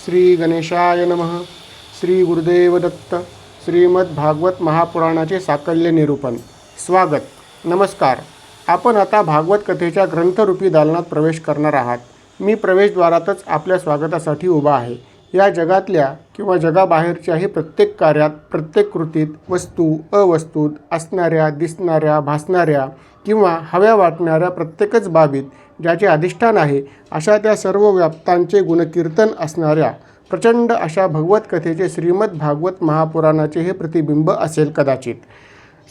श्री गणेशाय नमः. श्री गुरुदेव दत्त. श्रीमद्भागवत महापुराणाचे साकल्य निरूपण. स्वागत. नमस्कार. आपण आता भागवत कथेच्या ग्रंथरूपी दालनात प्रवेश करणार आहात. मी प्रवेशद्वारातच आपल्या स्वागतासाठी उभा आहे. या जगातल्या किंवा जगाबाहेरच्याही प्रत्येक कार्यात, प्रत्येक कृतीत, वस्तू अवस्तूत, असणाऱ्या, दिसणाऱ्या, भासणाऱ्या किंवा हव्या वाटणाऱ्या प्रत्येकच बाबीत ज्याचे अधिष्ठान आहे, अशा त्या सर्व व्याप्तांचे गुणकीर्तन असणाऱ्या प्रचंड अशा भगवत कथेचे श्रीमद भागवत महापुराणाचे हे प्रतिबिंब असेल कदाचित.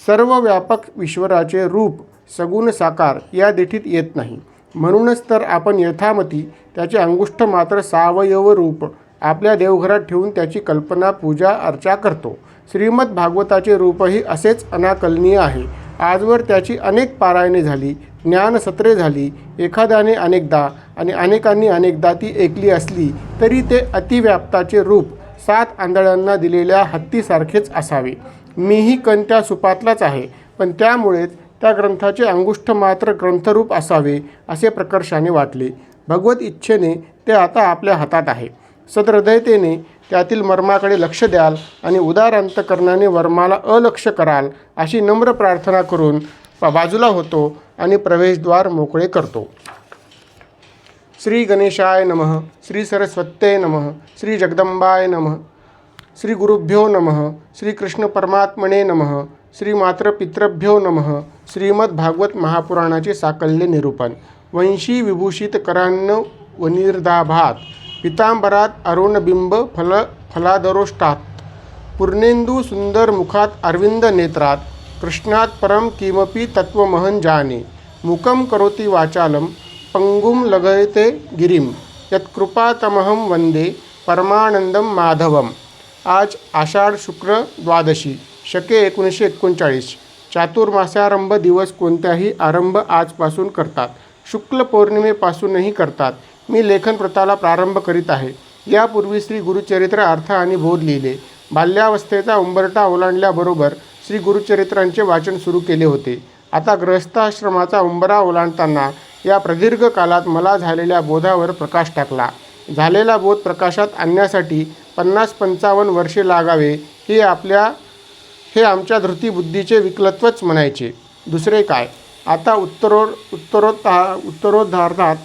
सर्व व्यापक ईश्वराचे रूप सगुण साकार या देठीत येत नाही. म्हणूनच तर आपण यथामती त्याचे अंगुष्ठ मात्र सावयव रूप आपल्या देवघरात ठेवून त्याची कल्पना, पूजा, अर्चा करतो. श्रीमद भागवताचे रूपही असेच अनाकलनीय आहे. आजवर त्याची अनेक पारायणे झाली, ज्ञानसत्रे झाली. एखाद्याने अनेकदा आणि अनेकांनी अनेकदा ती ऐकली असली तरी ते अतिव्याप्ताचे रूप 7 आंधळ्यांना दिलेल्या हत्तीसारखेच असावे. मीही कण त्या सुपातलाच आहे, पण त्यामुळेच त्या ग्रंथाचे अंगुष्ठ मात्र ग्रंथरूप असावे असे प्रकर्षाने वाटले. भगवत इच्छेने ते आता आपल्या हातात आहे. सदहृदयतेने त्यातील मर्माकडे लक्ष द्याल आणि उदार अंतकरणाने वर्माला अलक्ष्य कराल अशी नम्र प्रार्थना करून बाजूला होतो आणि प्रवेशद्वार मोकळे करतो. श्री गणेशाय नमः. श्री सरस्वत्यै नमः. श्री जगदंबाय नमः. श्री गुरुभ्यो नमः. श्री कृष्ण परमात्मने नमः. श्री मातृपितृभ्यो नमः. श्रीमद भागवत महापुराणाचे साकल्य निरूपण. वंशी विभूषित करान्न वनिर्दाभात पितांबरात अरुणबिंब फलादरोष्टात पूर्णेंदू सुंदर मुखात अरविंद नेत्रात कृष्णात परम किमपि तत्वमहं जाने मुकं करोति वाचालं पंगुं लघयते गिरिं यत्कृपातमहं वंदे परमानंदं माधवम. आज आषाढ शुक्र द्वादशी शके 1939. चातुर्मास्यारंभ दिवस कोणत्याही आरंभ आजपासून करतात. शुक्ल पौर्णिमेपासूनही करतात. मी लेखन प्रथाला प्रारंभ करीत आहे. यापूर्वी श्री गुरुचरित्र अर्थ आणि बोध लिहिले. बाल्यावस्थेचा उंबरठा ओलांडल्याबरोबर श्री गुरुचरित्रांचे वाचन सुरू केले होते. आता गृहस्थाश्रमाचा उंबरा ओलांडताना या प्रदीर्घ कालात मला झालेल्या बोधावर प्रकाश टाकला. झालेला बोध प्रकाशात आणण्यासाठी 50-55 वर्षे लागावे हे आमच्या धृतीबुद्धीचे विकलत्वच म्हणायचे. दुसरे काय. आता उत्तरोत्तरार्धात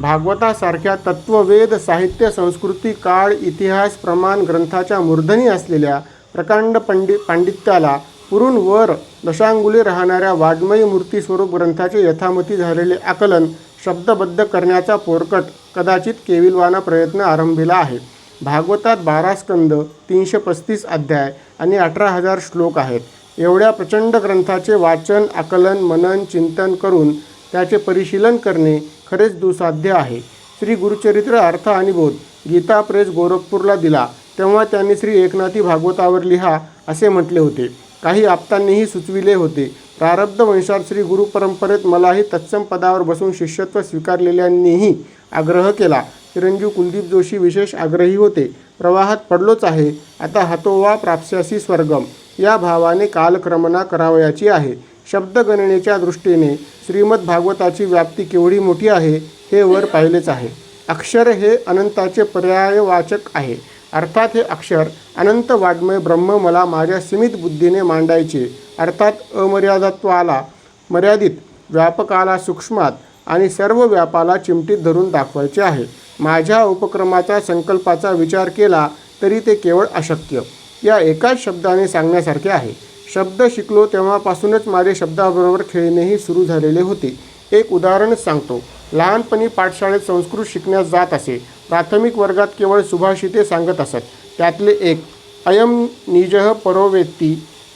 भागवतासारख्या तत्ववेद, साहित्य, संस्कृती, काळ, इतिहास, प्रमाण ग्रंथाच्या मूर्धनी असलेल्या प्रकांड पांडित्याला पुरून वर दशांगुली राहणाऱ्या वाङ्मयी मूर्तीस्वरूप ग्रंथाचे यथामती झालेले आकलन शब्दबद्ध करण्याचा पोरकट कदाचित केविलवाना प्रयत्न आरंभिला आहे. भागवतात 12 स्कंद, 335 अध्याय आणि 18,000 श्लोक आहेत. एवढ्या प्रचंड ग्रंथाचे वाचन, आकलन, मनन, चिंतन करून त्याचे परिशीलन करणे खरेच दुसाध्य आहे. श्री गुरुचरित्र अर्थ आणि बोध गीता प्रेस गोरखपूरला दिला तेव्हा त्यांनी श्री एकनाथी भागवतावर लिहा असे म्हटले होते. काही आप्तांनीही सुचविले होते. प्रारब्ध वंशात श्री गुरुपरंपरेत मलाही तत्सम पदावर बसून शिष्यत्व स्वीकारलेल्यांनीही आग्रह केला. चिरंजीव कुलदीप जोशी विशेष आग्रही होते. प्रवाहात पडलोच आहे. आता हतोवा प्राप्स्यासी स्वर्गम या भावाने कालक्रमणा करावयाची आहे. शब्दगणनेच्या दृष्टीने श्रीमद भागवताची व्याप्ती केवढी मोठी आहे हे वर पाहिलेच आहे. अक्षर हे अनंताचे पर्यायवाचक आहे. अर्थात हे अक्षर अनंत वाङ्मय ब्रह्म मला माझ्या सीमित बुद्धीने मांडायचे. अर्थात अमर्यादत्वाला मर्यादित, व्यापकाला सूक्ष्मात आणि सर्व व्यापाला चिमटीत धरून दाखवायचे आहे. माझ्या उपक्रमाचा, संकल्पाचा विचार केला तरी ते केवळ अशक्य. या एकाच शब्दाने सांगण्यासारखे आहे. शब्द शिकलो तेव्हापासूनच माझे शब्दाबरोबर खेळणेही सुरू झालेले होते. एक उदाहरणच सांगतो. लहानपणी पाठशाळेत संस्कृत शिकण्यास जात असे. प्राथमिक वर्गात केवळ सुभाषिते सांगत असत. त्यातले एक अयम निजः परो वेत्ती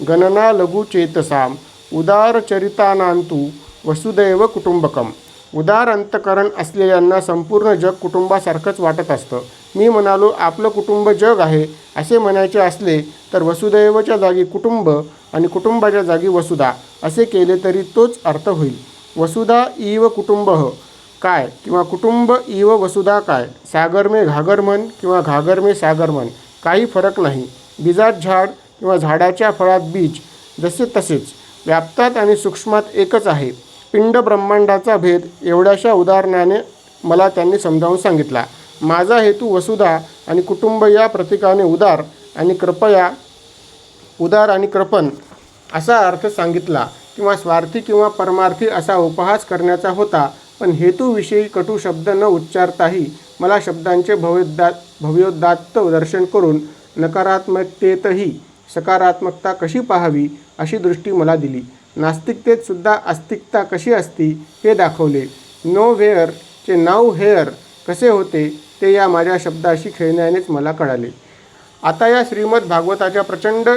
गणना लघुचेतसाम उदारचरितानांतु वसुदैव कुटुंबकम. उदार अंतकरण असलेल्यांना संपूर्ण जग कुटुंबासारखंच वाटत असतं. मी म्हणालो आपलं कुटुंब जग आहे. असे म्हणायचे असले तर वसुदैवच्या जागी कुटुंब आणि कुटुंबाच्या जागी वसुधा असे केले तरी तोच अर्थ होईल. वसुधा इव कुटुंबः काय किंवा कुटुंब इव वसुधा काय, सागर में घागर म्हण किंवा घागर में सागर म्हण, काही फरक नाही. बीजात झाड किंवा झाडाच्या फळात बीज जसे तसेच व्याप्तात आणि सूक्ष्मात एकच आहे. पिंड ब्रह्मांडाचा भेद एवढ्याशा उदाहरणाने मला त्यांनी समजावून सांगितला. माझा हेतू वसुधा आणि कुटुंब या प्रतीकाने उदार आणि कृपण असा अर्थ सांगितला किंवा स्वार्थी किंवा परमार्थी असा उपहास करण्याचा होता. पण हेतूविषयी कटू शब्द न उच्चारताही मला शब्दांचे भव्योदात्त दर्शन करून नकारात्मकतेतही सकारात्मकता कशी पाहावी अशी दृष्टी मला दिली. नास्तिकतेत सुद्धा आस्तिकता कशी असती हे दाखवले. नो व्हेअरचे नाऊ हेअर कसे होते ते या माझ्या शब्दाशी खेळण्यानेच मला कळाले. आता या श्रीमद भागवताच्या प्रचंड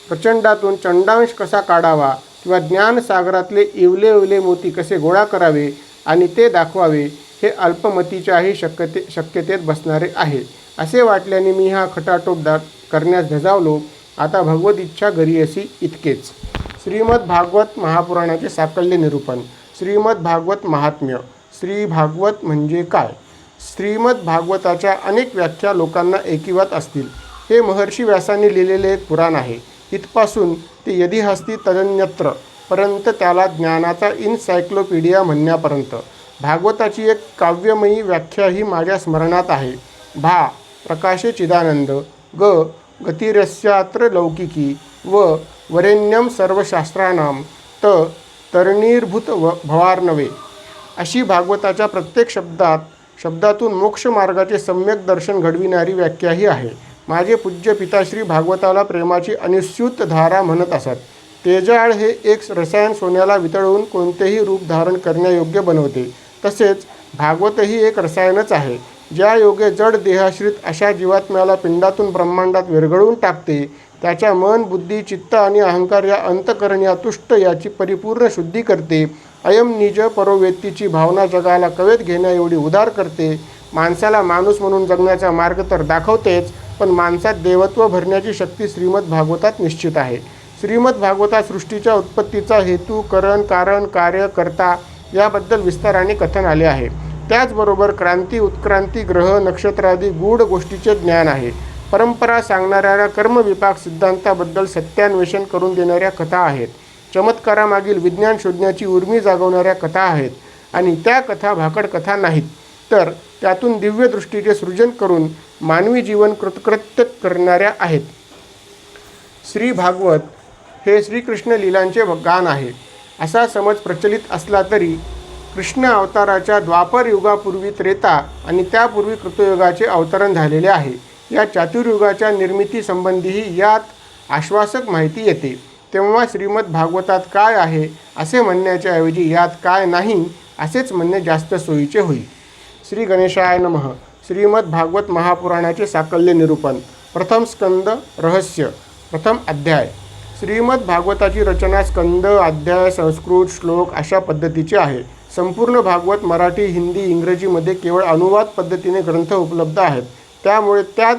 प्रचंडातून चंडांश कसा काढावा किंवा ज्ञानसागरातले इवले मोती कसे गोळा करावे आणि ते दाखवावे हे अल्पमतीच्याही शक्यतेत बसणारे आहे असे वाटल्याने मी हा खटाटोप करण्यास धजावलो. आता भगवत इच्छा गरीयसी इतकेच. श्रीमद भागवत महापुराणाचे साकल्य निरूपण. श्रीमद भागवत महात्म्य. श्री भागवत म्हणजे काय? श्रीमद भागवताच्या अनेक व्याख्या लोकांना ऐकिवात असतील. हे महर्षी व्यासांनी लिहिलेले एक पुराण आहे. इथपासून ते यदिहस्ती तदन्यत्र पर्यंत त्याला ज्ञानाचा इनसायक्लोपीडिया म्हणण्यापर्यंत भागवताची एक काव्यमयी व्याख्याही माझ्या स्मरणात आहे. भा प्रकाशे चिदानंद, ग गतिरस्यात्र लौकिकी व वरेण्यम सर्वशास्त्राणाम तरणीर्भूत भवार्णवे अशी भागवताच्या प्रत्येक शब्दातून मोक्षमार्गाचे सम्यक दर्शन घडविणारी व्याख्याही आहे. माझे पूज्य पिताश्री भागवताला प्रेमाची अनुस्यूत धारा म्हणत असत. तेजाळ हे एक रसायन सोन्याला वितळवून कोणतेही रूप धारण करण्यायोग्य बनवते. तसेच भागवतही एक रसायनच आहे. ज्या योगे जड देहाश्रित अशा जीवात्म्याला पिंडातून ब्रह्मांडात विरघळवून टाकते. त्याच्या मन, बुद्धी, चित्त आणि अहंकार या अंतकरण या तुष्ट याची परिपूर्ण शुद्धी करते. अयम निज परोवेत्तीची भावना जगाला कवेत घेण्या एवढी उदार करते. माणसाला माणूस म्हणून जगण्याचा मार्ग तर दाखवतेच, पण माणसात देवत्व भरण्याची शक्ती श्रीमद भागवतात निश्चित आहे. श्रीमद भागवतात सृष्टीच्या उत्पत्तीचा हेतू, कारण, कार्य, कर्ता याबद्दल विस्ताराने कथन आले आहे. त्याचबरोबर क्रांती, उत्क्रांती, ग्रह, नक्षत्रादी गूढ गोष्टीचे ज्ञान आहे. परंपरा सांगणाऱ्या कर्मविपाक सिद्धांताबद्दल सत्यान्वेषण करून देणाऱ्या कथा आहेत. चमत्कारामागील विज्ञान शोधण्याची उर्मी जागवणाऱ्या कथा आहेत. आणि त्या कथा भाकड कथा नाहीत, तर त्यातून दिव्य दृष्टीचे सृजन करून मानवी जीवन कृतकृत्य करणाऱ्या आहेत. श्री भागवत हे श्रीकृष्ण लीलांचे गान आहे असा समज प्रचलित असला तरी कृष्ण अवताराच्या द्वापर युगापूर्वी त्रेता आणि त्यापूर्वी कृतयुगाचे अवतरण झालेले आहे. या चातुर्युगाच्या निर्मितीसंबंधीही यात आश्वासक माहिती येते. तेव्हा श्रीमद भागवतात काय आहे असे म्हणण्याच्या ऐवजी यात काय नाही असेच म्हणणे जास्त सोयीचे होईल. श्री गणेशाय नमः. श्रीमद भागवत महापुराणाचे साकल्य निरूपण. प्रथम स्कंद रहस्य. प्रथम अध्याय. श्रीमद भागवताची रचना स्कंद, अध्याय, संस्कृत, श्लोक अशा पद्धतीची आहे. संपूर्ण भागवत मराठी, हिंदी, इंग्रजीमध्ये केवळ अनुवाद पद्धतीने ग्रंथ उपलब्ध आहेत. त्यामुळे त्यात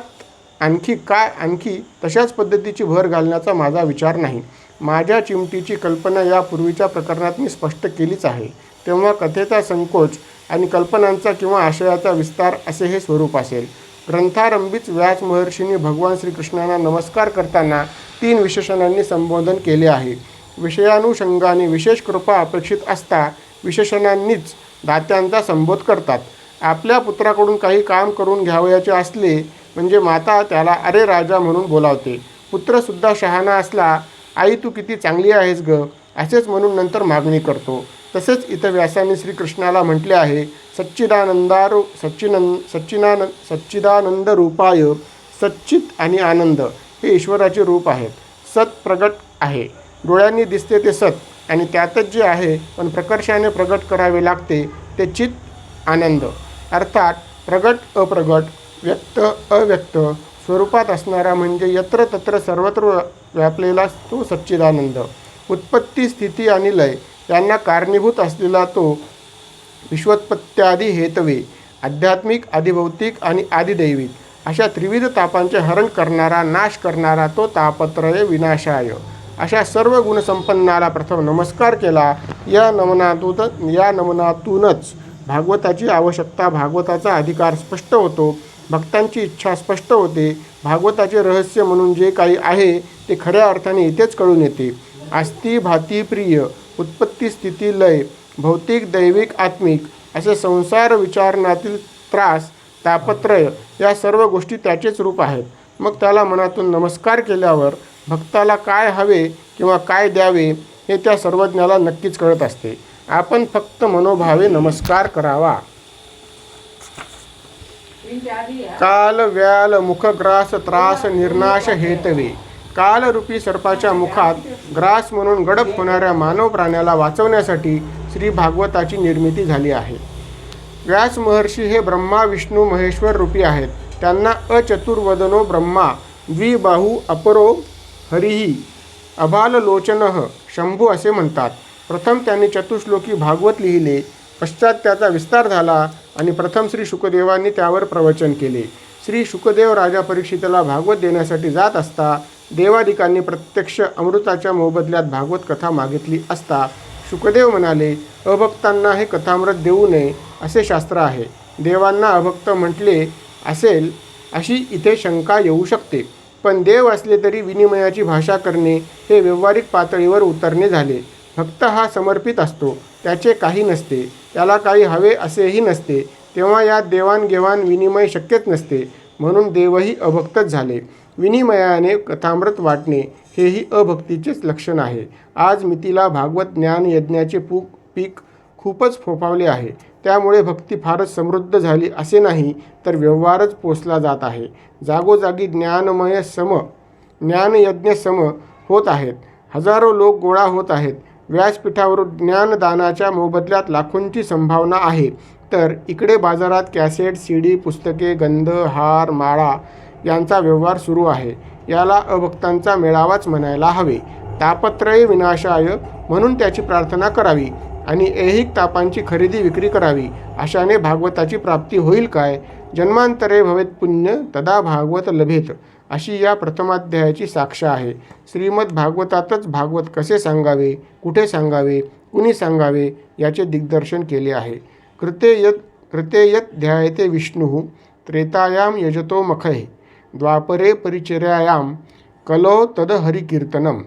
आणखी तशाच पद्धतीची भर घालण्याचा माझा विचार नाही. माझ्या चिमटीची कल्पना या पूर्वीच्या प्रकरणात मी स्पष्ट केलीच आहे. तेव्हा कथेचा संकोच आणि कल्पनांचा किंवा आशयाचा विस्तार असे हे स्वरूप असेल. ग्रंथारंभीच व्यास महर्षींनी भगवान श्रीकृष्णांना नमस्कार करताना 3 विशेषणांनी संबोधन केले आहे. विषयानुषंगाने विशेष कृपा अपेक्षित असता विशेषणांनीच दात्यांचा संबोध करतात. आपल्या पुत्राकडून काही काम करून घ्यावयाचे असले म्हणजे माता त्याला अरे राजा म्हणून बोलावते. पुत्रसुद्धा शहाणा असला आई तू किती चांगली आहेस ग असेच म्हणून नंतर मागणी करतो. तसेच इथं व्यासांनी श्रीकृष्णाला म्हटले आहे सच्चिदानंद रूपाय. सच्चित आणि आनंद हे ईश्वराचे रूप आहेत. सत प्रगट आहे. डोळ्यांनी दिसते ते सत आणि त्यातच जे आहे पण प्रकर्षाने प्रगट करावे लागते ते चित आनंद. अर्थात प्रगट अप्रगट, व्यक्त अव्यक्त स्वरूपात असणारा म्हणजे यत्र तत्र सर्वत्र व्यापलेला तो सच्चिदानंद. उत्पत्ती, स्थिती आणि लय यांना कारणीभूत असलेला तो विश्वोत्पत्त्यादी हेतवे, आध्यात्मिक, आदिभौतिक आणि आदिदैविक अशा त्रिविध तापांचे हरण करणारा, नाश करणारा तो तापत्रय विनाशाय अशा सर्व गुणसंपन्नाला प्रथम नमस्कार केला. या नमनातूनच भागवताची आवश्यकता, भागवताचा अधिकार स्पष्ट होतो. भक्तांची इच्छा स्पष्ट होते. भागवताचे रहस्य म्हणून जे काही आहे ते खऱ्या अर्थाने इथेच कळून येते. आस्ती भाती प्रिय, उत्पत्ती स्थिती लय, भौतिक दैविक आत्मिक असे संसार विचारणातील त्रास तापत्रय या सर्व गोष्टी त्याचेच रूप आहेत. मग त्याला मनातून नमस्कार केल्यावर भक्ताला काय हवे किंवा काय द्यावे हे त्या सर्वज्ञाला नक्कीच कळत असते. आपण फक्त मनोभावे नमस्कार करावा. काल व्याल मुख ग्रास त्रास निर्नाश हेतवे. कालरूपी सर्पाच्या मुखात ग्रास म्हणून गडप होणाऱ्या मानव प्राण्याला वाचवण्यासाठी श्री भागवताची निर्मिती झाली आहे. व्यास महर्षी हे ब्रह्मा विष्णू महेश्वर रूपी आहेत. त्यांना अचतुर्वदनो ब्रह्मा, द्विबाहू अपरो हरिही, अभाललोचनः शंभू असे म्हणतात. प्रथम त्यांनी चतुश्लोकी भागवत लिहिले, पश्चात त्याचा विस्तार झाला आणि प्रथम श्री शुकदेवांनी त्यावर प्रवचन केले. श्री शुकदेव राजा परीक्षिताला भागवत देण्यासाठी जात असता देवादिकांनी प्रत्यक्ष अमृताच्या मोबदल्यात भागवत कथा मागितली असता शुकदेव म्हणाले, अभक्तांना हे कथामृत देऊ नये असे शास्त्र आहे. देवांना अभक्त म्हटले असेल अशी इथे शंका येऊ शकते. पण देव असले तरी विनिमयाची भाषा करणे हे व्यावहारिक पातळीवर उतरणे झाले. भक्त हा समर्पित असतो, त्याचे काही नसते, त्याला काही हवे असेही नसते, तेव्हा यात देवाणघेवाण विनिमय शक्यच नसते. म्हणून देवही अभक्तच झाले. विनिमयाने कथामृत वाटणे हेही अभक्तीचेच लक्षण आहे. आज मितीला भागवत ज्ञान यज्ञाचे पीक खूपच फोफावले आहे. त्यामुळे भक्ती फारच समृद्ध झाली असे नाही, तर व्यवहारच पोचला जात आहे. जागोजागी ज्ञानयज्ञ सम होत आहेत. हजारो लोक गोळा होत आहेत. व्यासपीठावरून ज्ञानदानाच्या मोबदल्यात लाखोंची संभावना आहे. तर इकडे बाजारात कॅसेट, CD, पुस्तके, गंध, हार, माळा यांचा व्यवहार सुरू आहे. याला अभक्तांचा मेळावाच म्हणायला हवे. तापत्रय विनाशाय म्हणून त्याची प्रार्थना करावी आणि ऐहिक तापांची खरेदी विक्री करावी. अशाने भागवताची प्राप्ती होईल काय? जन्मांतरे भवेत पुण्य तदा भागवत लभेत अशी या प्रथमाध्यायाची साक्ष आहे. श्रीमद भागवतातच भागवत कसे सांगावे, कुठे सांगावे, कुणी सांगावे याचे दिग्दर्शन केले आहे. कृते यत ध्यायते विष्णुः त्रेतायाम यजतो मखैः द्वापरे परिचर्यायाम कलो तद हरिकीर्तनम.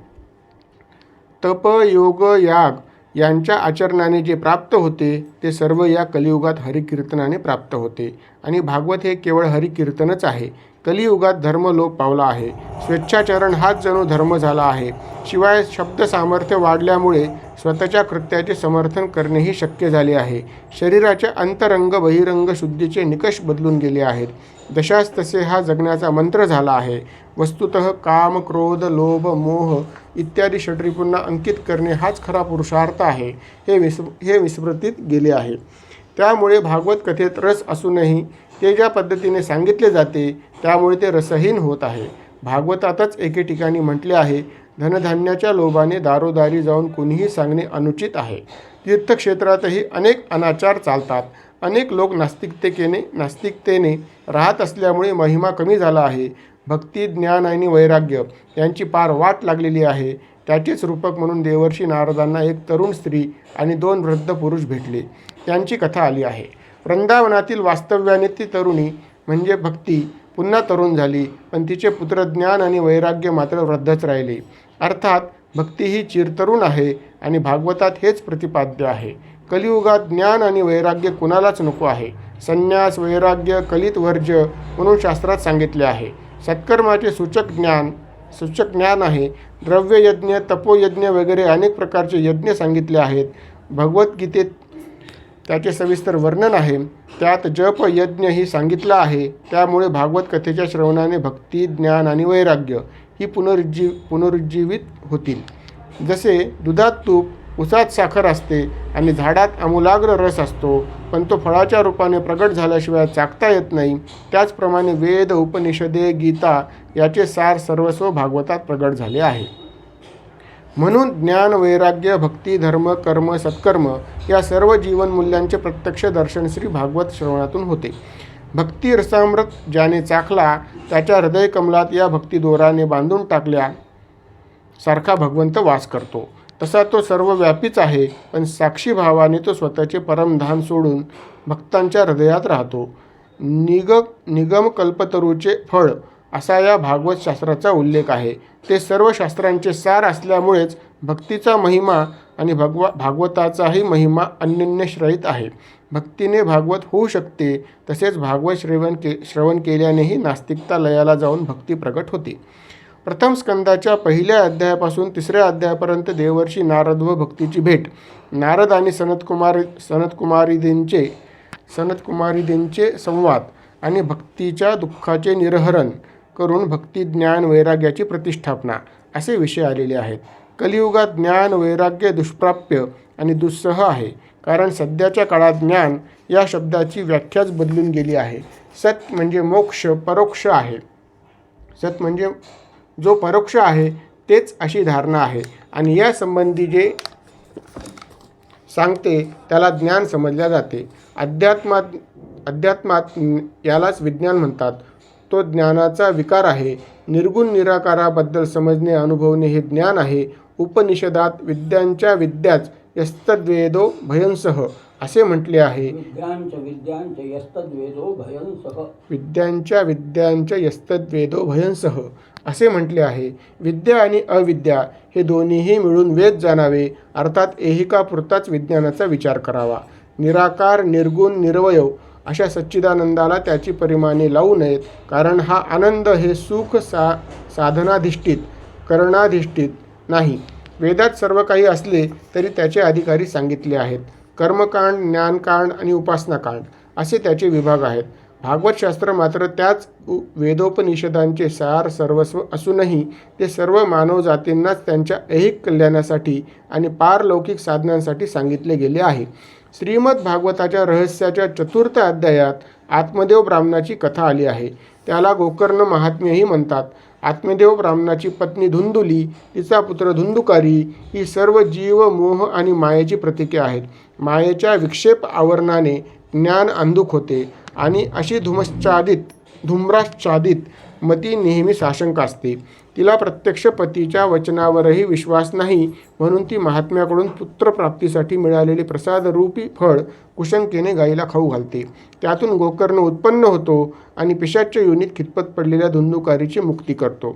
तप योग याग यांच्या आचरणाने जे प्राप्त होते ते सर्व या कलियुगात हरिकीर्तनाने प्राप्त होते. आणि भागवत हे केवळ हरिकीर्तनच आहे. कलियुगात धर्म लोप पावला आहे. स्वेच्छाचरण हाच जणू धर्म झाला आहे. शिवाय शब्द सामर्थ्य वाढल्यामुळे स्वतःच्या कृत्याचे समर्थन करणेही शक्य झाले आहे. शरीराच्या अंतरंग बहिरंग शुद्धीचे निकष बदलून गेले आहेत. जशास तसे हा जगण्याचा मंत्र झाला आहे. वस्तुतः काम, क्रोध, लोभ, मोह इत्यादी षड्रिपूंना अंकित करणे हाच खरा पुरुषार्थ आहे हे विस्मृतीत गेले आहे. त्यामुळे भागवत कथेत रस असूनही ते ज्या पद्धतीने सांगितले जाते त्यामुळे ते रसहीन होत आहे. भागवतातच एके ठिकाणी म्हटले आहे, धनधान्याच्या लोभाने दारोदारी जाऊन कुणीही सांगणे अनुचित आहे. तीर्थक्षेत्रातही अनेक अनाचार चालतात. अनेक लोक नास्तिकतेने राहत असल्यामुळे महिमा कमी झाला आहे. भक्ती, ज्ञान आणि वैराग्य यांची पार वाट लागलेली आहे. त्याचेच रूपक म्हणून देवर्षी नारदांना एक तरुण स्त्री आणि 2 वृद्ध पुरुष भेटले. त्यांची कथा आली आहे. वृंदावनातील वास्तव्याने ती तरुणी म्हणजे भक्ती पुन्हा तरुण झाली, पण तिचे पुत्र ज्ञान आणि वैराग्य मात्र वृद्धच राहिले. अर्थात भक्ती ही चिरतरुण आहे आणि भागवतात हेच प्रतिपाद्य आहे. कलियुगात ज्ञान आणि वैराग्य कुणालाच नको आहे. संन्यास, वैराग्य, कलित वर्ज्य म्हणून शास्त्रात सांगितले आहे. सत्कर्माचे सूचक ज्ञान आहे. द्रव्ययज्ञ, तपोयज्ञ वगैरे अनेक प्रकारचे यज्ञ सांगितले आहेत. भगवद्गीतेत त्याचे सविस्तर वर्णन आहे. त्यात जप यज्ञ ही सांगितला आहे. त्यामुळे भागवत कथेच्या श्रवणाने भक्ती, ज्ञान आणि वैराग्य ही पुनरुज्जीवित होतील. जसे दुधात तूप, उसात साखर असते आणि झाडात आमूलाग्र रस असतो, पण तो फळाच्या रूपाने प्रगट झाल्याशिवाय चाखता येत नाही, त्याचप्रमाणे वेद, उपनिषदे, गीता याचे सार सर्वस्व भागवतात प्रगट झाले आहे. म्हणून ज्ञान, वैराग्य, भक्ती, धर्म, कर्म, सत्कर्म या सर्व जीवनमूल्यांचे प्रत्यक्ष दर्शन श्री भागवत श्रवणातून होते. भक्ती रसामृत ज्याने चाखला त्याच्या हृदयकमलात या भक्तिदोराने बांधून टाकल्या सारखा भगवंत वास करतो. तसा तो सर्वव्यापीच आहे, पण साक्षी भावाने तो स्वतःचे परमधाम सोडून भक्तांच्या हृदयात राहतो. निगम कल्पतरूचे फळ असा या भागवत शास्त्राचा उल्लेख आहे. ते सर्व शास्त्रांचे सार असल्यामुळेच भक्तीचा महिमा आणि भागवताचाही महिमा अनन्यश्रयित आहे. भक्तीने भागवत होऊ शकते, तसेच भागवत श्रवण केल्यानेही नास्तिकता लयाला जाऊन भक्ती प्रगट होते. प्रथम स्कंदाच्या पहिल्या अध्यायापासून 3ऱ्या अध्यायापर्यंत देवर्षी नारद व भक्तीची भेट, नारद आणि सनत्कुमारीदेंचे संवाद आणि भक्तीच्या दुःखाचे निरहरण करून भक्ती ज्ञान वैराग्याची प्रतिष्ठापना असे विषय आलेले आहेत. कलियुगात ज्ञान वैराग्य दुष्प्राप्य आणि दुस्सह आहे, कारण सध्याच्या काळात ज्ञान या शब्दाची व्याख्याच बदलून गेली आहे. सत म्हणजे मोक्ष परोक्ष आहे. सत म्हणजे जो परोक्ष आहे तेच अशी धारणा आहे, आणि या संबंधी जे सांगते त्याला ज्ञान समजल्या जाते. अध्यात्मात यालाच विज्ञान म्हणतात. तो ज्ञानाचा विकार आहे. निर्गुण निराकाराबद्दल समजणे अनुभवणे हे ज्ञान आहे. उपनिषदात विद्यांच्या विद्याच यस्तद्वेदो भयंसः असे म्हटले आहे. विद्यांच्या यस्तद्वेदो भयंसः असे म्हटले आहे. विद्या आणि अविद्या हे दोन्हीही मिळून वेद जाणावे, अर्थात ऐहिकापुरताच विज्ञानाचा विचार करावा. निराकार निर्गुण निर्वयव अशा सच्चिदानंदाला त्याची परिमाणे लावू नयेत, कारण हा आनंद हे सुख साधनाधिष्ठित करणाधिष्ठित नाही. वेदात सर्व काही असले तरी त्याचे अधिकारी सांगितले आहेत. कर्मकांड, ज्ञानकांड आणि उपासनाकांड असे त्याचे विभाग आहेत. भागवतशास्त्र मात्र त्याच वेदोपनिषदांचे सार सर्वस्व असूनही ते सर्व मानवजातींनाच त्यांच्या ऐहिक कल्याणासाठी आणि पारलौकिक साधनांसाठी सांगितले गेले आहे. श्रीमद भागवताच्या रहस्याच्या 4th अध्यायात आत्मदेव ब्राह्मणाची कथा आली आहे. त्याला गोकर्ण महात्म्यही म्हणतात. आत्मदेव ब्राह्मणाची पत्नी धुंदुली, तिचा पुत्र धुंदुकारी ही सर्व जीव, मोह आणि मायेची प्रतीके आहेत. मायेच्या विक्षेप आवरणाने ज्ञान अंधुक होते आणि अशी धूम्राच्छादित मती नेहमी साशंक असते. तिला प्रत्यक्ष पतीच्या वचनावरही विश्वास नाही, म्हणून ती महात्म्याकडून पुत्रप्राप्तीसाठी मिळालेले प्रसादरूपी फळ कुशंकेने गाईला खाऊ घालते. त्यातून गोकर्ण उत्पन्न होतो आणि पिशाच्य योनीत खितपत पडलेल्या धुंदुकारीची मुक्ती करतो.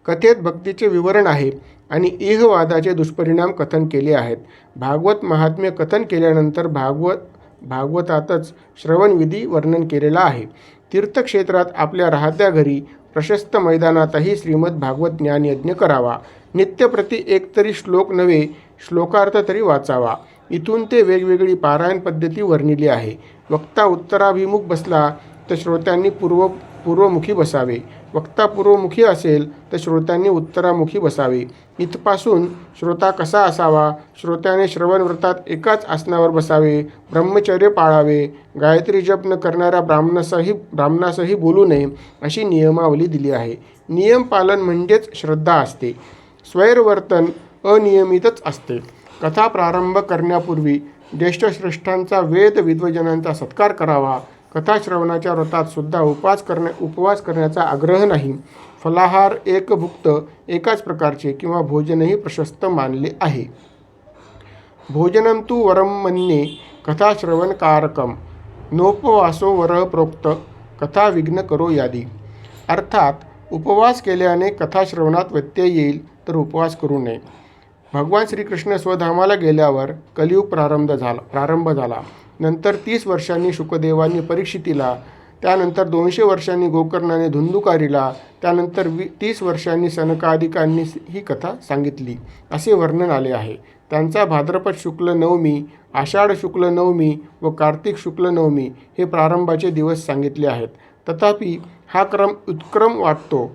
कथेत भक्तीचे विवरण आहे आणि इहवादाचे दुष्परिणाम कथन केले आहेत. भागवत महात्म्य कथन केल्यानंतर भागवतातच श्रवणविधी वर्णन केलेला आहे. तीर्थक्षेत्रात आपल्या राहत्या घरी प्रशस्त मैदानातही श्रीमद भागवत ज्ञानयज्ञ करावा. नित्यप्रती एक तरी श्लोक नव्हे, श्लोकार्थ तरी वाचावा. इथून ते वेगवेगळी पारायण पद्धती वर्णिली आहे. वक्ता उत्तराभिमुख बसला तर श्रोत्यांनी पूर्वमुखी बसावे. वक्ता पूर्वमुखी असेल तर श्रोत्यांनी उत्तरामुखी बसावे. इथपासून श्रोता कसा असावा? श्रोत्याने श्रवणव्रतात एकाच आसनावर बसावे. ब्रह्मचर्य पाळावे. गायत्री जप न करणाऱ्या ब्राह्मणासही बोलू नये अशी नियमावली दिली आहे. नियम पालन म्हणजेच श्रद्धा असते. स्वैरवर्तन अनियमितच असते. कथा प्रारंभ करण्यापूर्वी ज्येष्ठश्रेष्ठांचा वेद विद्वजनांचा सत्कार करावा. कथा श्रवणाच्या व्रतात सुद्धा उपवास करण्याचा आग्रह नाही. फलाहार एकभुक्त एकाच प्रकारचे किंवा भोजनही प्रशस्त मानले आहे. भोजनं तु वरम मन्ये कथाश्रवणकारकम नोपवासो वरः प्रोक्त कथा विघ्न करो यादी. अर्थात उपवास केल्याने कथाश्रवणात व्यत्यय येईल, तर उपवास करू नये. भगवान श्रीकृष्ण स्वधामाला गेल्यावर कलियुग प्रारंभ झाला. नंतर 30 वर्षांनी शुकदेवांनी परीक्षितीला, त्यानंतर 200 वर्षांनी गोकर्णाने धुंदुकारीला, त्यानंतर 30 वर्षांनी सनकादिकांनी ही कथा सांगितली असे वर्णन आले आहे. त्यांचा भाद्रपद शुक्ल नवमी, आषाढ शुक्ल नवमी व कार्तिक शुक्ल नवमी हे प्रारंभाचे दिवस सांगितले आहेत. तथापि हा क्रम उत्क्रम वाटतो.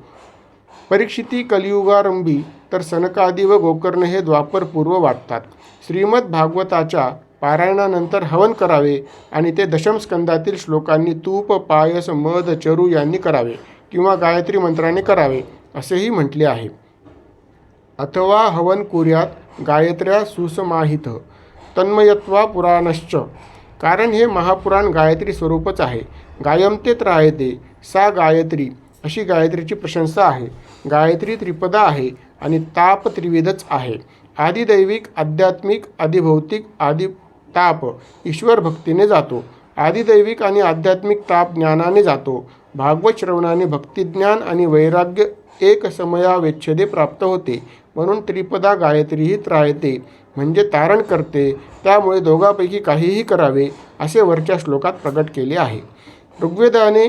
परीक्षिती कलियुगारंभी तर सनकादी व गोकर्ण हे द्वापर पूर्व वाटतात. श्रीमद भागवताच्या पारायणानंतर हवन करावे आणि ते दशम स्कंदातील श्लोकांनी तूप, पायस, मध, चरू यांनी करावे किंवा गायत्री मंत्राने करावे असेही म्हटले आहे. अथवा हवन कुर्यात गायत्र्या सुसमाहित तन्मयत्वा पुराणश्च. कारण हे महापुराण गायत्री स्वरूपच आहे. गायमते त्रायते सा गायत्री अशी गायत्रीची प्रशंसा आहे. गायत्री त्रिपदा आहे आणि ताप त्रिविधच आहे. आदिदैविक, आध्यात्मिक, आदिभौतिक, आदिताप ईश्वर भक्तीने जातो. आदिदैविक आणि आध्यात्मिक ताप ज्ञानाने जातो. भागवत श्रवणाने भक्तिज्ञान आणि वैराग्य एक समयावेच्छेदे प्राप्त होते. म्हणून त्रिपदा गायत्रीही त्रायते म्हणजे तारण करते. त्यामुळे दोघांपैकी काहीही करावे असे वरच्या श्लोकात प्रकट केले आहे. ऋग्वेदाने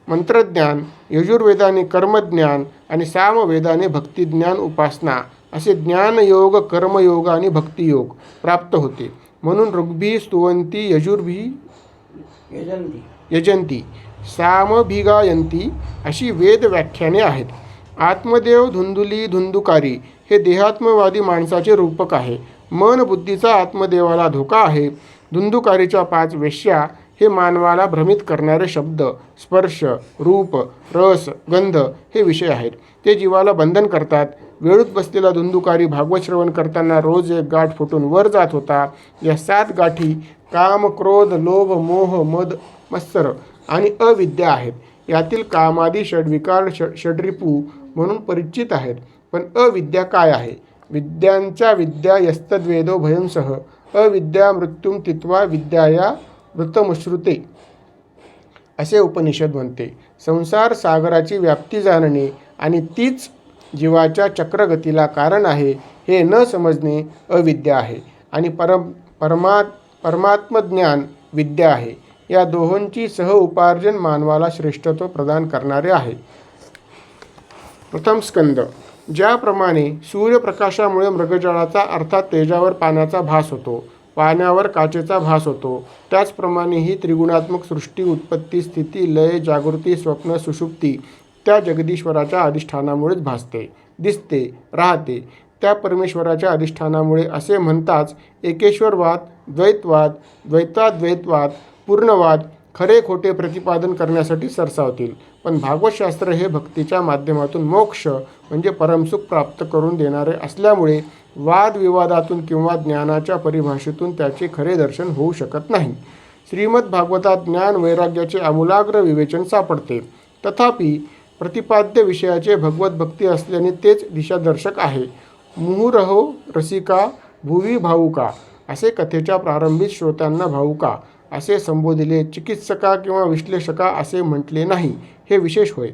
मंत्रज्ञान, यजुर्वेदाने कर्मज्ञान आणि सामवेदाने भक्तिज्ञान उपासना असे ज्ञानयोग, कर्मयोग आणि भक्तियोग प्राप्त होते. म्हणून ऋग्भी स्तुवंती, यजुर्भी यजंती, सामभिगायंती अशी वेद व्याख्याने आहेत. आत्मदेव धुंदुली धुंदुकारी हे देहात्मवादी माणसाचे रूपक आहे. मन बुद्धीचा आत्मदेवाला धोका आहे. धुंदुकारीच्या 5 वेश्या हे मानवाला भ्रमित करणारे शब्द, स्पर्श, रूप, रस, गंध हे विषय आहेत. ते जीवाला बंधन करतात. वेळूत बसलेला धुंदुकारी भागवत श्रवण करताना रोज एक गाठ फुटून वर जात होता. या 7 गाठी काम, क्रोध, लोभ, मोह, मद, मत्सर आणि अविद्या आहेत. यातील कामादी षड्विकार षड्रिपू म्हणून परिचित आहेत. पण अविद्या काय आहे? विद्यांच्या विद्या यस्तद्वेदो भयंसह अविद्या मृत्युम तित्वा विद्याया वृत्तमुश्रुते असे उपनिषद म्हणते. संसार सागराची व्याप्ती जाणणे आणि तीच जीवाच्या चक्रगतीला कारण आहे हे न समजणे अविद्या आहे. आणि परमात्मज्ञान विद्या आहे. या दोहोंची सह उपार्जन मानवाला श्रेष्ठत्व प्रदान करणारे आहे. प्रथम स्कंद. ज्याप्रमाणे सूर्यप्रकाशामुळे मृगजळाचा अर्थात तेजावर पाण्याचा भास होतो, पाण्यावर काचेचा भास होतो, त्याचप्रमाणे ही त्रिगुणात्मक सृष्टी उत्पत्ती, स्थिती, लय, जागृती, स्वप्न, सुषुप्ती त्या जगदीश्वराच्या अधिष्ठानामुळेच भासते, दिसते, राहते. त्या परमेश्वराच्या अधिष्ठानामुळे असे म्हणताच एकेश्वरवाद, द्वैतवाद, द्वैताद्वैतवाद, पूर्णवाद खरे खोटे प्रतिपादन करण्यासाठी सरसावतील. पण भागवतशास्त्र हे भक्तीच्या माध्यमातून मोक्ष म्हणजे परमसुख प्राप्त करून देणारे असल्यामुळे वादविवादातून किंवा ज्ञानाच्या परिभाषेतून त्याचे खरे दर्शन होऊ शकत नाही. श्रीमद भागवतात ज्ञान वैराग्याचे आमूलाग्र विवेचन सापडते. तथापि प्रतिपाद्य विषयाचे भगवत भक्ती असल्याने तेच दिशादर्शक आहे. मुहुरहो रसिका भुवी भावुका असे कथेच्या प्रारंभीत श्रोत्यांना भावुका असे संबोधिले. चिकित्सका किंवा विश्लेषका असे म्हटले नाही. हे विशेष होय.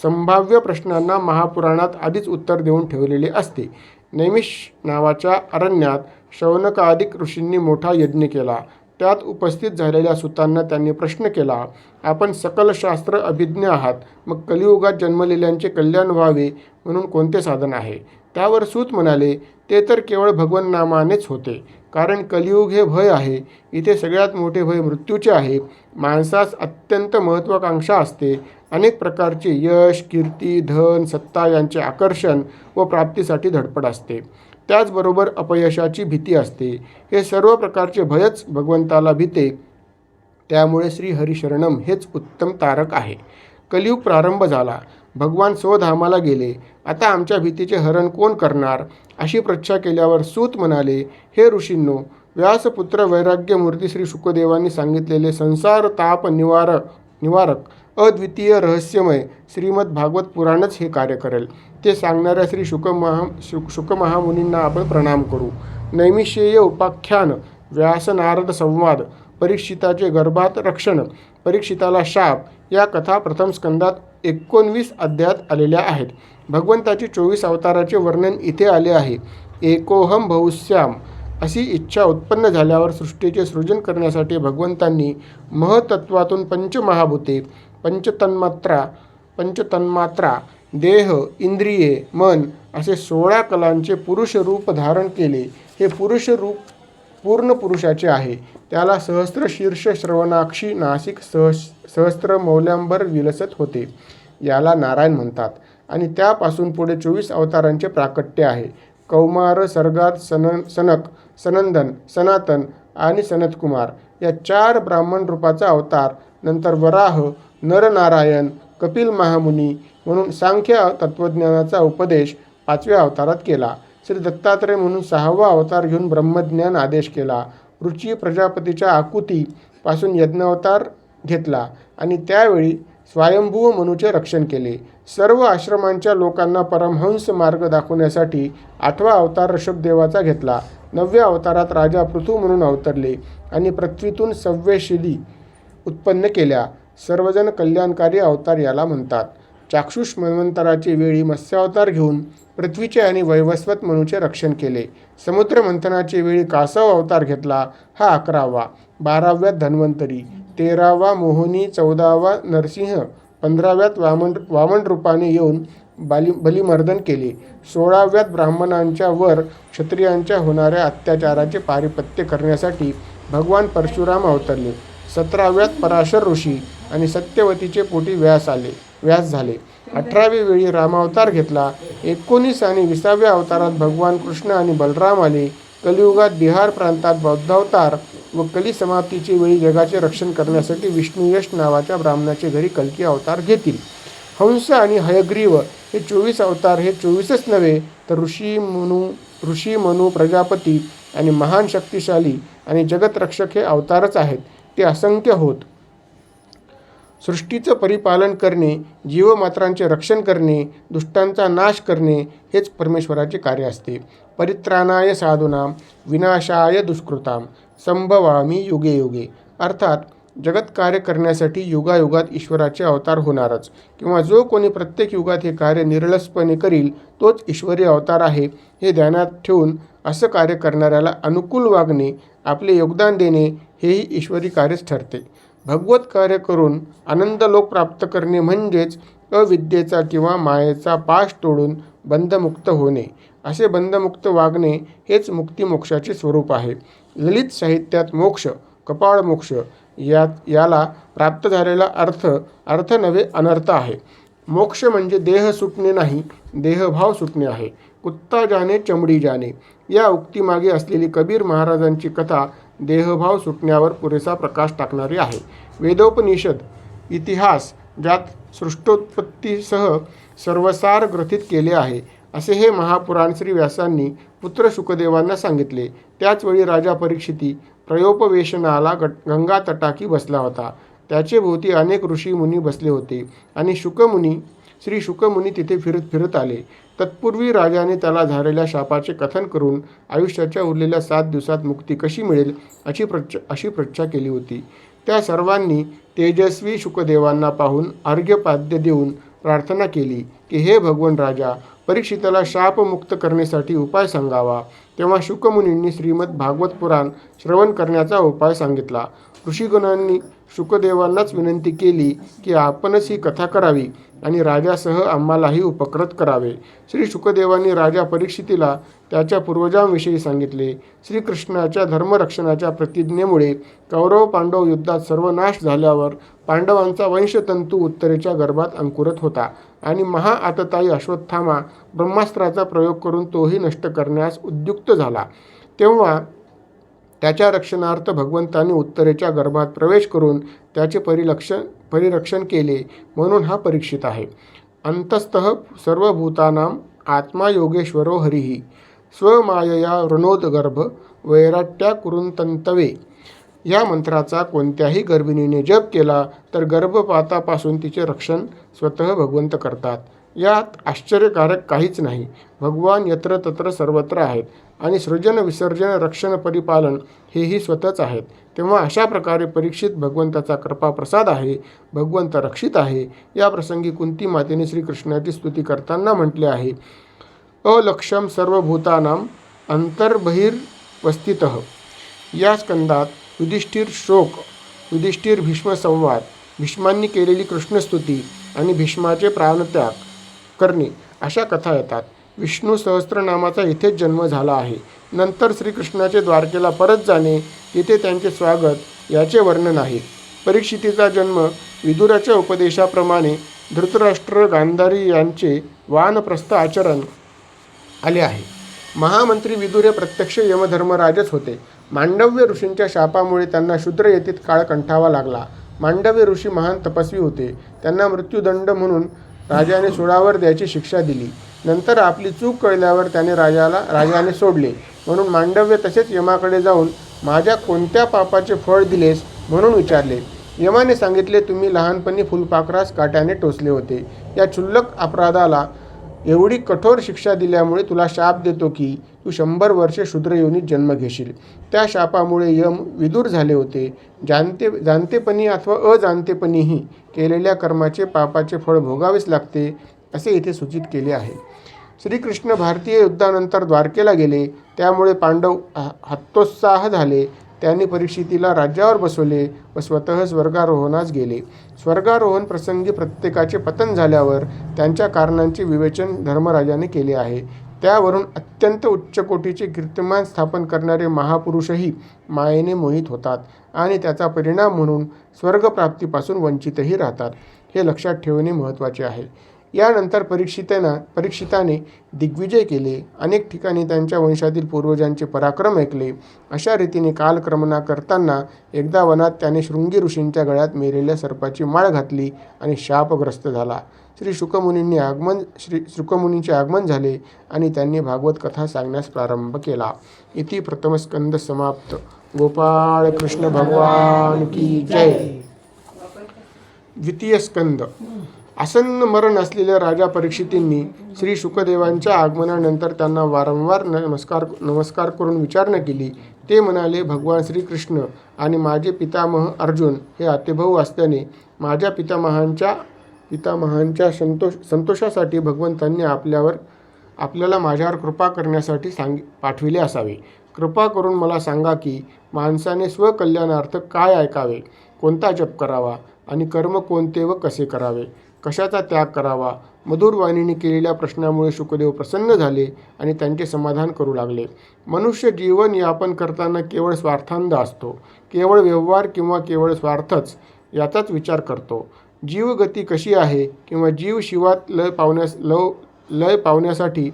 संभाव्य प्रश्नांना महापुराणात आधीच उत्तर देऊन ठेवलेले असते. नैमिष नावाच्या अरण्यात शौनकादिक ऋषींनी मोठा यज्ञ केला. त्यात उपस्थित झालेल्या सुतांना त्यांनी प्रश्न केला, आपण सकल शास्त्र अभिज्ञ आहात, मग कलियुगात जन्मलेल्यांचे कल्याण व्हावे म्हणून कोणते साधन आहे? त्यावर सूत म्हणाले, ते तर केवळ भगवन नामानेच होते. कारण कलियुग हे भय आहे. इथे सगळ्यात मोठे भय मृत्यूचे आहे. माणसास अत्यंत महत्त्वाकांक्षा असते. अनेक प्रकारचे यश, कीर्ती, धन, सत्ता यांचे आकर्षण व प्राप्तीसाठी धडपड असते. त्याचबरोबर अपयशाची भीती असते. हे सर्व प्रकारचे भयच भगवंताला भीते. त्यामुळे श्रीहरिशरणम हेच उत्तम तारक आहे. कलियुग प्रारंभ झाला. भगवान स्वधामाला गेले. आता आमच्या भीतीचे हरण कोण करणार? अशी पृच्छा केल्यावर सूत म्हणाले, हे ऋषींनो, व्यासपुत्र वैराग्यमूर्ती श्री शुकदेवांनी सांगितलेले संसार ताप निवारक अद्वितीय रहस्यमय श्रीमद भागवत पुराणच हे कार्य करेल. ते सांगणाऱ्या श्री शुकमहामुनींना आपण प्रणाम करू. नैमिषेय उपाख्यान, व्यास नारद संवाद, परीक्षिताचे गर्भात रक्षण, परीक्षिताला शाप या कथा प्रथम स्कंदात 19 अध्यायात आलेल्या आहेत. भगवंताची 24 अवताराचे वर्णन इथे आले आहे. एकोहम बहुश्याम अशी इच्छा उत्पन्न झाल्यावर सृष्टीचे सृजन करण्यासाठी भगवंतांनी महतत्वातून पंचमहाभूते, पंचतन्मात्रा, देह, इंद्रिये, मन असे 16 कलांचे पुरुष रूप धारण केले. हे पुरुष रूप पूर्ण पुरुषाचे आहे. त्याला सहस्त्र शीर्ष श्रवणाक्षी नासिक सहस्त्र मौल्यांबर विलसत होते. याला नारायण म्हणतात. आणि त्यापासून पुढे 24 अवतारांचे प्राकट्य आहे. कौमार, सर्गात, सनक, सनंदन, सनातन आणि सनतकुमार या 4 ब्राह्मण रूपाचा अवतार. नंतर वराह, नरनारायण, कपिल महामुनी म्हणून सांख्य तत्त्वज्ञानाचा उपदेश 5व्या अवतारात केला. श्री दत्तात्रय म्हणून 6वा अवतार घेऊन ब्रह्मज्ञान आदेश केला. ऋची प्रजापतीच्या आकुतीपासून यज्ञावतार घेतला आणि त्यावेळी स्वयंभू मनूचे रक्षण केले. सर्व आश्रमांच्या लोकांना परमहंस मार्ग दाखवण्यासाठी 8वा अवतार ऋषभदेवाचा घेतला. 9व्या अवतारात राजा पृथू म्हणून अवतरले आणि पृथ्वीतून सव्यशिली उत्पन्न केल्या. सर्वजण कल्याणकारी अवतार याला म्हणतात. चाक्षुष मन्वंतराचे वेळी मत्स्यावतार घेऊन पृथ्वीचे आणि वैवस्वत मनूचे रक्षण केले. समुद्र मंथनाचे वेळी कासव अवतार घेतला. हा 11वा. 12व्यात धन्वंतरी, 13वा मोहिनी, 14वा नरसिंह, 15व्यात वामन रूपाने येऊन बलिमर्दन केले. 16व्यात ब्राह्मणांच्या वर क्षत्रियांच्या होणाऱ्या अत्याचाराचे पारिपत्य करण्यासाठी भगवान परशुराम अवतरले. 17व्यात पराशर ऋषी आणि सत्यवतीचे पोटी व्यास झाले. 18वे वेळी रामावतार घेतला. 19 आणि 20व्या अवतारात भगवान कृष्ण आणि बलराम आले. कलियुगात बिहार प्रांतात बौद्धावतार व कली समाप्तीचे वेळी जगाचे रक्षण करण्यासाठी विष्णुयश नावाच्या ब्राह्मणाचे घरी कल्की अवतार घेतील. हंस आणि हयग्रीव हे 24 अवतार हे 24च नव्हे तर ऋषी मनु प्रजापती आणि महान शक्तिशाली आणि जगतरक्षक हे अवतारच आहेत. ते असंख्य होत. सृष्टीचं परिपालन करणे, जीवमात्रांचे रक्षण करणे, दुष्टांचा नाश करणे हेच परमेश्वराचे कार्य असते. परित्राणाय साधूनां विनाशाय दुष्कृतां संभवामी युगे युगे. अर्थात जगत कार्य करण्यासाठी युगायुगात ईश्वराचे अवतार होणारच, किंवा जो कोणी प्रत्येक युगात हे कार्य निर्लसपणे करील तोच ईश्वरी अवतार आहे हे ध्यानात ठेवून असं कार्य करणाऱ्याला अनुकूल वागणे, आपले योगदान देणे हेही ईश्वरी कार्यच ठरते. भगवत कार्य करून आनंद लोक प्राप्त करणे म्हणजेच अविद्येचा किंवा मायेचा पाश तोडून बंधमुक्त होणे. असे बंधमुक्त वागणे हेच मुक्तिमोक्षाचे स्वरूप आहे. ललित साहित्यात मोक्ष, कपाळमोक्ष याला प्राप्त झालेला अर्थ नव्हे अनर्थ आहे. मोक्ष म्हणजे देह सुटणे नाही, देहभाव सुटणे आहे. कुत्ता जाणे चमडी जाणे या उक्तीमागे असलेली कबीर महाराजांची कथा देहभाव सुटण्यावर पुरेसा प्रकाश टाकणारी आहे. वेदोपनिषद इतिहास ज्यात सृष्टोत्पत्तीसह सर्वसार ग्रथित केले आहे असे हे महापुराण श्री व्यासांनी पुत्र शुकदेवांना सांगितले. त्याचवेळी राजा परीक्षिती प्रयोपवेशनाला गंगा तटाकी बसला होता. त्याचे भोवती अनेक ऋषी मुनी बसले होते आणि श्री शुकमुनी तिथे फिरत आले. तत्पूर्वी राजाने त्याला झालेल्या शापाचे कथन करून आयुष्याच्या उरलेल्या 7 दिवसात मुक्ती कशी मिळेल अशी पृच्छा केली होती. त्या सर्वांनी तेजस्वी शुकदेवांना पाहून अर्घ्यपाद्य देऊन प्रार्थना केली की हे भगवान राजा, परीक्षिताला शापमुक्त करण्यासाठी उपाय सांगावा. तेव्हा शुकमुनींनी श्रीमद भागवत पुराण श्रवण करण्याचा उपाय सांगितला. ऋषीगणांनी शुकदेवांनाच विनंती केली की आपणच ही कथा करावी आणि राजासह आम्हालाही उपकृत करावे. श्री शुकदेवांनी राजा परीक्षितीला त्याच्या पूर्वजांविषयी सांगितले. श्रीकृष्णाच्या धर्मरक्षणाच्या प्रतिज्ञेमुळे कौरव पांडव युद्धात सर्वनाश झाल्यावर पांडवांचा वंशतंतू उत्तरेच्या गर्भात अंकुरत होता आणि महाआततायी अश्वत्थामा ब्रह्मास्त्राचा प्रयोग करून तोही नष्ट करण्यास उद्युक्त झाला. तेव्हा त्याच्या रक्षणार्थ भगवंतांनी उत्तरेच्या गर्भात प्रवेश करून त्याचे परिरक्षण केले, म्हणून हा परीक्षित आहे. अंतस्तः सर्वभूतानां आत्मा योगेश्वरो हरिः स्वमायया ऋणोदगर्भ वैराट्या कुरुंतंतवे. या मंत्राचा कोणत्याही गर्भिणीने जप केला तर गर्भपातापासून तिचे रक्षण स्वतः भगवंत करतात. यात आश्चर्यकारक काहीच नाही. भगवान यत्र तत्र सर्वत्र आहेत आणि सृजन विसर्जन रक्षण परिपालन हेही स्वतःच आहेत. तेव्हा अशा प्रकारे परीक्षित भगवंताचा कृपा प्रसाद आहे, भगवंत रक्षित आहे. या प्रसंगी कुंती मातेने श्रीकृष्णाची स्तुती करताना म्हटले आहे, अलक्ष्यम सर्वभूतानां अंतर्बहिर्वस्थितः. या स्कंदात युधिष्ठिर शोक, युधिष्ठिर भीष्म संवाद, भीष्मांनी केलेली कृष्णस्तुती आणि भीष्माचे प्राणत्याग करणे अशा कथा येतात. विष्णू सहस्त्रनामाचा इथेच जन्म झाला आहे. नंतर श्रीकृष्णाचे द्वारकेला परत जाणे, तिथे त्यांचे स्वागत याचे वर्णन आहे. परीक्षितीचा जन्म विदुराच्या उपदेशाप्रमाणे धृतराष्ट्र गांधारी यांचे वानप्रस्थ आचरण आले आहे. महामंत्री विदुर हे प्रत्यक्ष यमधर्मराजच होते. मांडव्य ऋषींच्या शापामुळे त्यांना शूद्र येतीत काळ कंठावा लागला. मांडव्य ऋषी महान तपस्वी होते. त्यांना मृत्यूदंड म्हणून राजाने सुळावर द्यायची शिक्षा दिली. नंतर आपली चूक कळल्यावर त्याने राजाने सोडले. म्हणून मांडव्य तसेच यमाकडे जाऊन माझ्या कोणत्या पापाचे फळ दिलेस म्हणून विचारले. यमाने सांगितले, तुम्ही लहानपणी फुलपाखरास काट्याने टोचले होते. या क्षुल्लक अपराधाला एवढी कठोर शिक्षा दिल्यामुळे तुला शाप देतो की तू 100 वर्षे शूद्र योनीत जन्म घेशील. त्या शापामुळे यम विदूर झाले होते. जाणतेपणी अथवा अजाणतेपणीही केलेल्या कर्माचे पापाचे फळ भोगावेच लागते असे इथे सूचित केले आहे. श्रीकृष्ण भारतीय युद्धानंतर द्वारकेला गेले. त्यामुळे पांडव हतोत्साह झाले. त्यांनी परीक्षितीला राज्यावर बसवले व स्वतः स्वर्गारोहणास गेले. स्वर्गारोहण प्रसंगी प्रत्येकाचे पतन झाल्यावर त्यांच्या कारणांचे विवेचन धर्मराजाने केले आहे. त्यावरून अत्यंत उच्च कोटीचे कीर्तिमान स्थापन करणारे महापुरुषही मायेने मोहित होतात आणि त्याचा परिणाम म्हणून स्वर्गप्राप्तीपासून वंचितही राहतात. हे लक्षात ठेवणे महत्त्वाचे आहे. यानंतर परीक्षिताने दिग्विजय केले. अनेक ठिकाणी त्यांच्या वंशातील पूर्वजांचे पराक्रम ऐकले. अशा रीतीने कालक्रमणा करताना एकदा वनात त्याने शृंगी ऋषींच्या गळ्यात मेलेल्या सर्पाची माळ घातली आणि शापग्रस्त झाला. श्री शुकमुनींचे आगमन झाले आणि त्यांनी भागवत कथा सांगण्यास प्रारंभ केला. इति प्रथम स्कंद समाप्त. गोपाळ कृष्ण भगवान की जय. द्वितीय स्कंद. आसन्न मरण असलेल्या राजा परीक्षितींनी श्री शुकदेवांच्या आगमनानंतर त्यांना वारंवार नमस्कार करून विचारणा केली. ते म्हणाले, भगवान श्रीकृष्ण आणि माझे पितामह अर्जुन हे आतेभाऊ असल्याने माझ्या पितामहांच्या संतोषासाठी भगवंतांनी आपल्याला माझ्यावर कृपा करण्यासाठी पाठविले असावे. कृपा करून मला सांगा की माणसाने स्वकल्याणार्थ काय ऐकावे, कोणता जप करावा आणि कर्म कोणते व कसे करावे, कशाचा त्याग करावा. मधुर वाणीने केलेल्या प्रश्नामुळे शुकदेव प्रसन्न झाले आणि त्यांचे समाधान करू लागले. मनुष्य जीवन यापन करताना केवळ स्वार्थांध असतो. केवळ व्यवहार किंवा केवळ स्वार्थच याचाच विचार करतो. जीवगती कशी आहे किंवा जीव शिवात लय पावण्यासाठी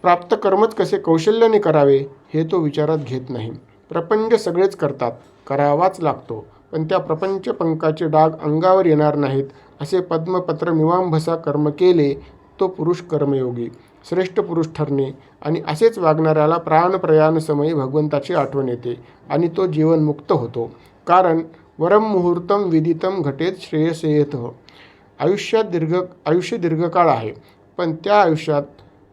प्राप्त कर्मच कसे कौशल्याने करावे हे तो विचारात घेत नाही. प्रपंच सगळेच करतात, करावाच लागतो, पण त्या प्रपंच पंकाचे डाग अंगावर येणार नाहीत असे पद्मपत्र मीमांभसा कर्म केले तो पुरुष कर्मयोगी, श्रेष्ठ पुरुष ठरणे. आणि असेच वागणाऱ्याला प्राणप्रयाण समयी भगवंताची आठवण येते आणि तो जीवनमुक्त होतो. कारण वरम मुहूर्तम विदितम घटेत श्रेयसेयत. आयुष्य दीर्घकाळ आहे, पण त्या आयुष्यात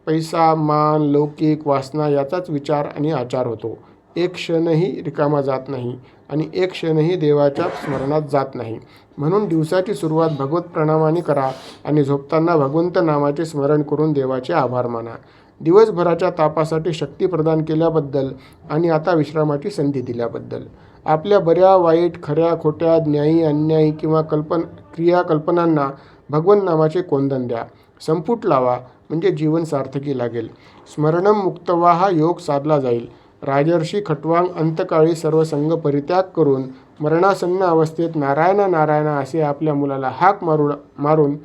पैसा, मान, लौकिक वासना याचाच विचार आणि आचार होतो. एक क्षणही रिकामा जात नाही आणि एक क्षणही देवाच्या स्मरणात जात नाही. म्हणून दिवसाची सुरुवात भगवत प्रणामाने करा आणि झोपताना भगवंत नामाचे स्मरण करून देवाचे आभार माना. दिवसभराच्या तापासाठी शक्ती प्रदान केल्याबद्दल आणि आता विश्रामाची संधी दिल्याबद्दल. आपल्या बऱ्या वाईट, खऱ्या खोट्या, न्यायी अन्यायी किंवा क्रियाकल्पनांना भगवंत नामाचे कोंदण द्या. संपुट लावा म्हणजे जीवन सार्थकी लागेल. स्मरणम मुक्तवा हा योग साधला जाईल. राजर्षी खट्वांग अंतकाळी सर्व संग परित्याग करून मरणासन्न अवस्थेत नारायणा नारायणा असे आपल्या मुलाला हाक मारून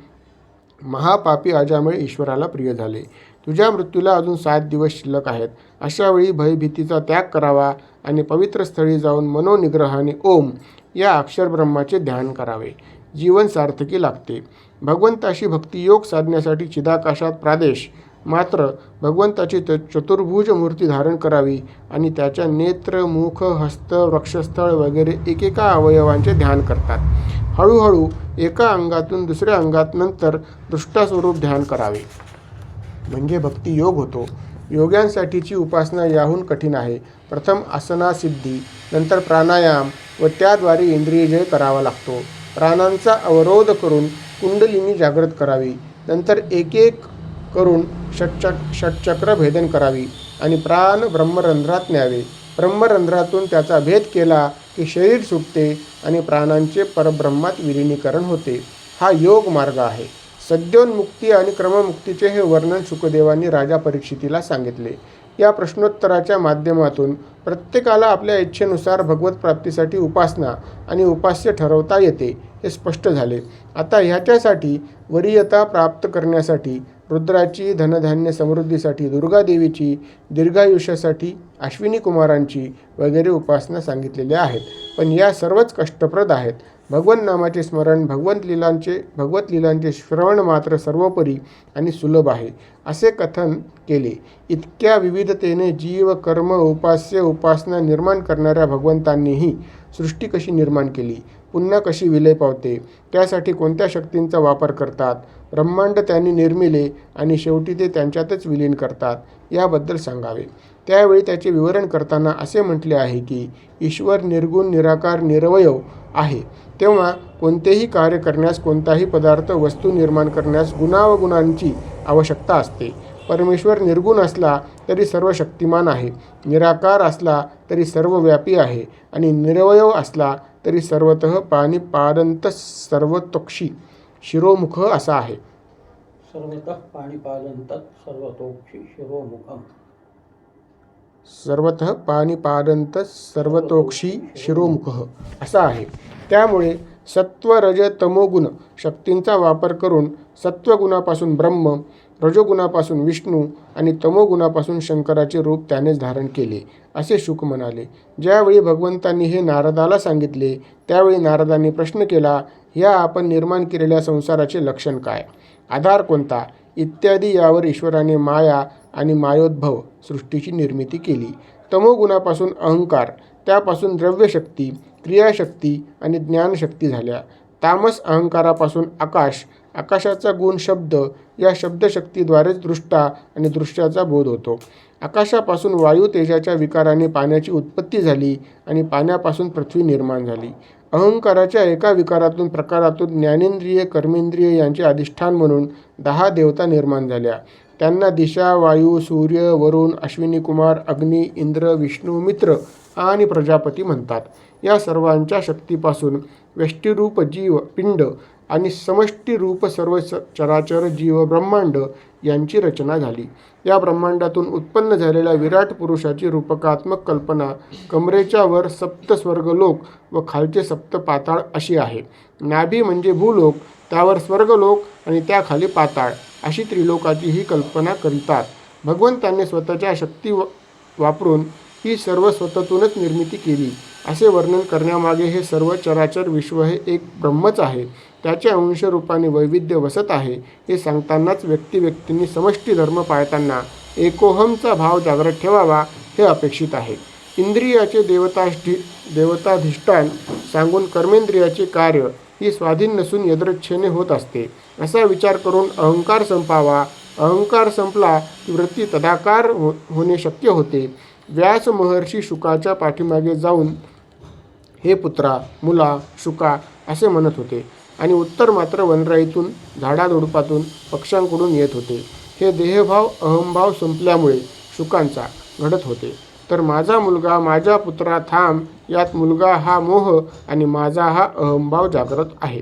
महापापी अजामिळ ईश्वराला प्रिय झाले. तुझ्या मृत्यूला अजून 7 दिवस शिल्लक आहेत. अशा वेळी भयभीतीचा त्याग करावा आणि पवित्र स्थळी जाऊन मनोनिग्रहाने ओम या अक्षर ब्रह्माचे ध्यान करावे. जीवन सार्थकी लागते. भगवंताशी भक्तियोग साधण्यासाठी चिदाकाशात प्रादेश मात्र भगवंताची चतुर्भुज मूर्ती धारण करावी आणि त्याच्या नेत्र, मुख, हस्त, वक्षस्थळ वगैरे एकेका अवयवांचे ध्यान करतात. हळूहळू एका अंगातून दुसऱ्या अंगात नंतर दृष्टास्वरूप ध्यान करावे म्हणजे भक्तियोग होतो. योग्यांसाठीची उपासना याहून कठीण आहे. प्रथम आसनासिद्धी, नंतर प्राणायाम व त्याद्वारे इंद्रियजय करावा लागतो. प्राणांचा अवरोध करून कुंडलिनी जागृत करावी. नंतर एक एक करून षटचक्र भेदन करावी आणि प्राण ब्रह्मरंध्रात न्यावे. ब्रह्मरंध्रातून त्याचा भेद केला की शरीर सुटते आणि प्राणांचे परब्रह्मात विलिनीकरण होते. हा योग मार्ग आहे. सद्योन्मुक्ती आणि क्रममुक्तीचे हे वर्णन शुकदेवांनी राजा परीक्षितीला सांगितले. या प्रश्नोत्तराच्या माध्यमातून प्रत्येकाला आपल्या इच्छेनुसार भगवत प्राप्तीसाठी उपासना आणि उपास्य ठरवता येते हे स्पष्ट झाले. आता ह्याच्यासाठी वरीयता प्राप्त करण्यासाठी रुद्राची, धनधान्य समृद्धीसाठी दुर्गादेवीची, दीर्घायुष्यासाठी अश्विनी कुमारांची वगैरे उपासना सांगितलेल्या आहेत. पण या सर्वच कष्टप्रद आहेत. भगवत नामाचे स्मरण, भगवत लीलांचे श्रवण मात्र सर्वोपरी आणि सुलभ आहे असे कथन केले. इतक्या विविधतेने जीव, कर्म, उपास्य, उपासना निर्माण करणाऱ्या भगवंतांनीही सृष्टी कशी निर्माण केली, पुन्हा कशी विलय पावते, त्यासाठी कोणत्या शक्तींचा वापर करतात, ब्रह्मांड त्यांनी निर्मिले आणि शेवटी ते त्यांच्यातच विलीन करतात, याबद्दल सांगावे. त्यावेळी त्याचे विवरण करताना असे म्हटले आहे की ईश्वर निर्गुण, निराकार, निरवयव आहे. तेव्हा कोणतेही कार्य करण्यास, कोणताही पदार्थ, वस्तू निर्माण करण्यास गुणावगुणांची आवश्यकता असते. परमेश्वर निर्गुण असला तरी सर्व शक्तिमान आहे, निराकार असला तरी सर्वव्यापी आहे आणि निरवयव असला तरी सर्वतः पाणिपादंत सर्वतोक्षी शिरोमुख असा आहे. सर्वतः पाणिपादंत सर्वतोक्षी शिरोमुखम. सर्वतः पाणिपादंत सर्वतोक्षी शिरोमुख असा आहे. त्यामुळे सत्व, रज, तमोगुण शक्तींचा वापर करून सत्वगुणापासून ब्रह्म, रजोगुणापासून विष्णू आणि तमोगुणापासून शंकराचे रूप त्यानेच धारण केले, असे शुक म्हणाले. ज्यावेळी भगवंतांनी हे नारदाला सांगितले, त्यावेळी नारदांनी प्रश्न केला, या आपण निर्माण केलेल्या संसाराचे लक्षण काय, आधार कोणता इत्यादी. यावर ईश्वराने माया आणि मायोद्भव सृष्टीची निर्मिती केली. तमोगुणापासून अहंकार, त्यापासून द्रव्यशक्ती, क्रियाशक्ती आणि ज्ञानशक्ती झाल्या. तामस अहंकारापासून आकाश, आकाशाचा गुण शब्द, या शब्दशक्तीद्वारेच दृष्टा आणि दृश्याचा बोध होतो. आकाशापासून वायू, तेजाच्या विकाराने पाण्याची उत्पत्ती झाली आणि पाण्यापासून पृथ्वी निर्माण झाली. अहंकाराच्या एका विकारातून, प्रकारातून ज्ञानेंद्रिय, कर्मेंद्रिय यांचे अधिष्ठान म्हणून 10 देवता निर्माण झाल्या. त्यांना दिशा, वायू, सूर्य, वरुण, अश्विनी कुमार, अग्नी, इंद्र, विष्णू, मित्र आणि प्रजापती म्हणतात. या सर्वांच्या शक्तीपासून व्यष्टीरूप जीव, पिंड आणि समष्टीरूप सर्व चराचर जीव, ब्रह्मांड यांची रचना झाली. या ब्रह्मांडातून उत्पन्न झालेल्या विराट पुरुषाची रूपकात्मक कल्पना कमरेच्या वर 7 स्वर्गलोक व खालचे 7 पाताळ अशी आहे. नाभी म्हणजे भूलोक, त्यावर स्वर्गलोक आणि त्याखाली पाताळ अशी त्रिलोकाची ही कल्पना करीतात. भगवंतांनी स्वतःच्या शक्ती वापरून ही सर्व स्वतःतूनच निर्मिती केली, असे वर्णन करण्यामागे हे सर्व चराचर विश्व हे एक ब्रह्मच आहे, त्याच्या अंशरूपाने वैविध्य वसत आहे, हे सांगतानाच व्यक्तिंनी समष्टी धर्म पाळताना एकोहमचा भाव जागृत ठेवावा हे अपेक्षित आहे. इंद्रियाचे देवताधिष्ठान सांगून कर्मेंद्रियाचे कार्य ही स्वाधीन नसून यदृच्छेने होत असते, असा विचार करून अहंकार संपावा. अहंकार संपला की वृत्ती तदाकार होणे शक्य होते. व्यास महर्षी शुकाच्या पाठीमागे जाऊन हे पुत्रा, मुला, शुका असे म्हणत होते आणि उत्तर मात्र वनराईतून, झाडाझुडपातून, पक्ष्यांकडून येत होते. हे देहभाव, अहंभाव संपल्यामुळे शुकांचा घडत होते. तर माझा मुलगा, माझ्या पुत्रा थांब, यात मुलगा हा मोह आणि माझा हा अहंभाव जागृत आहे.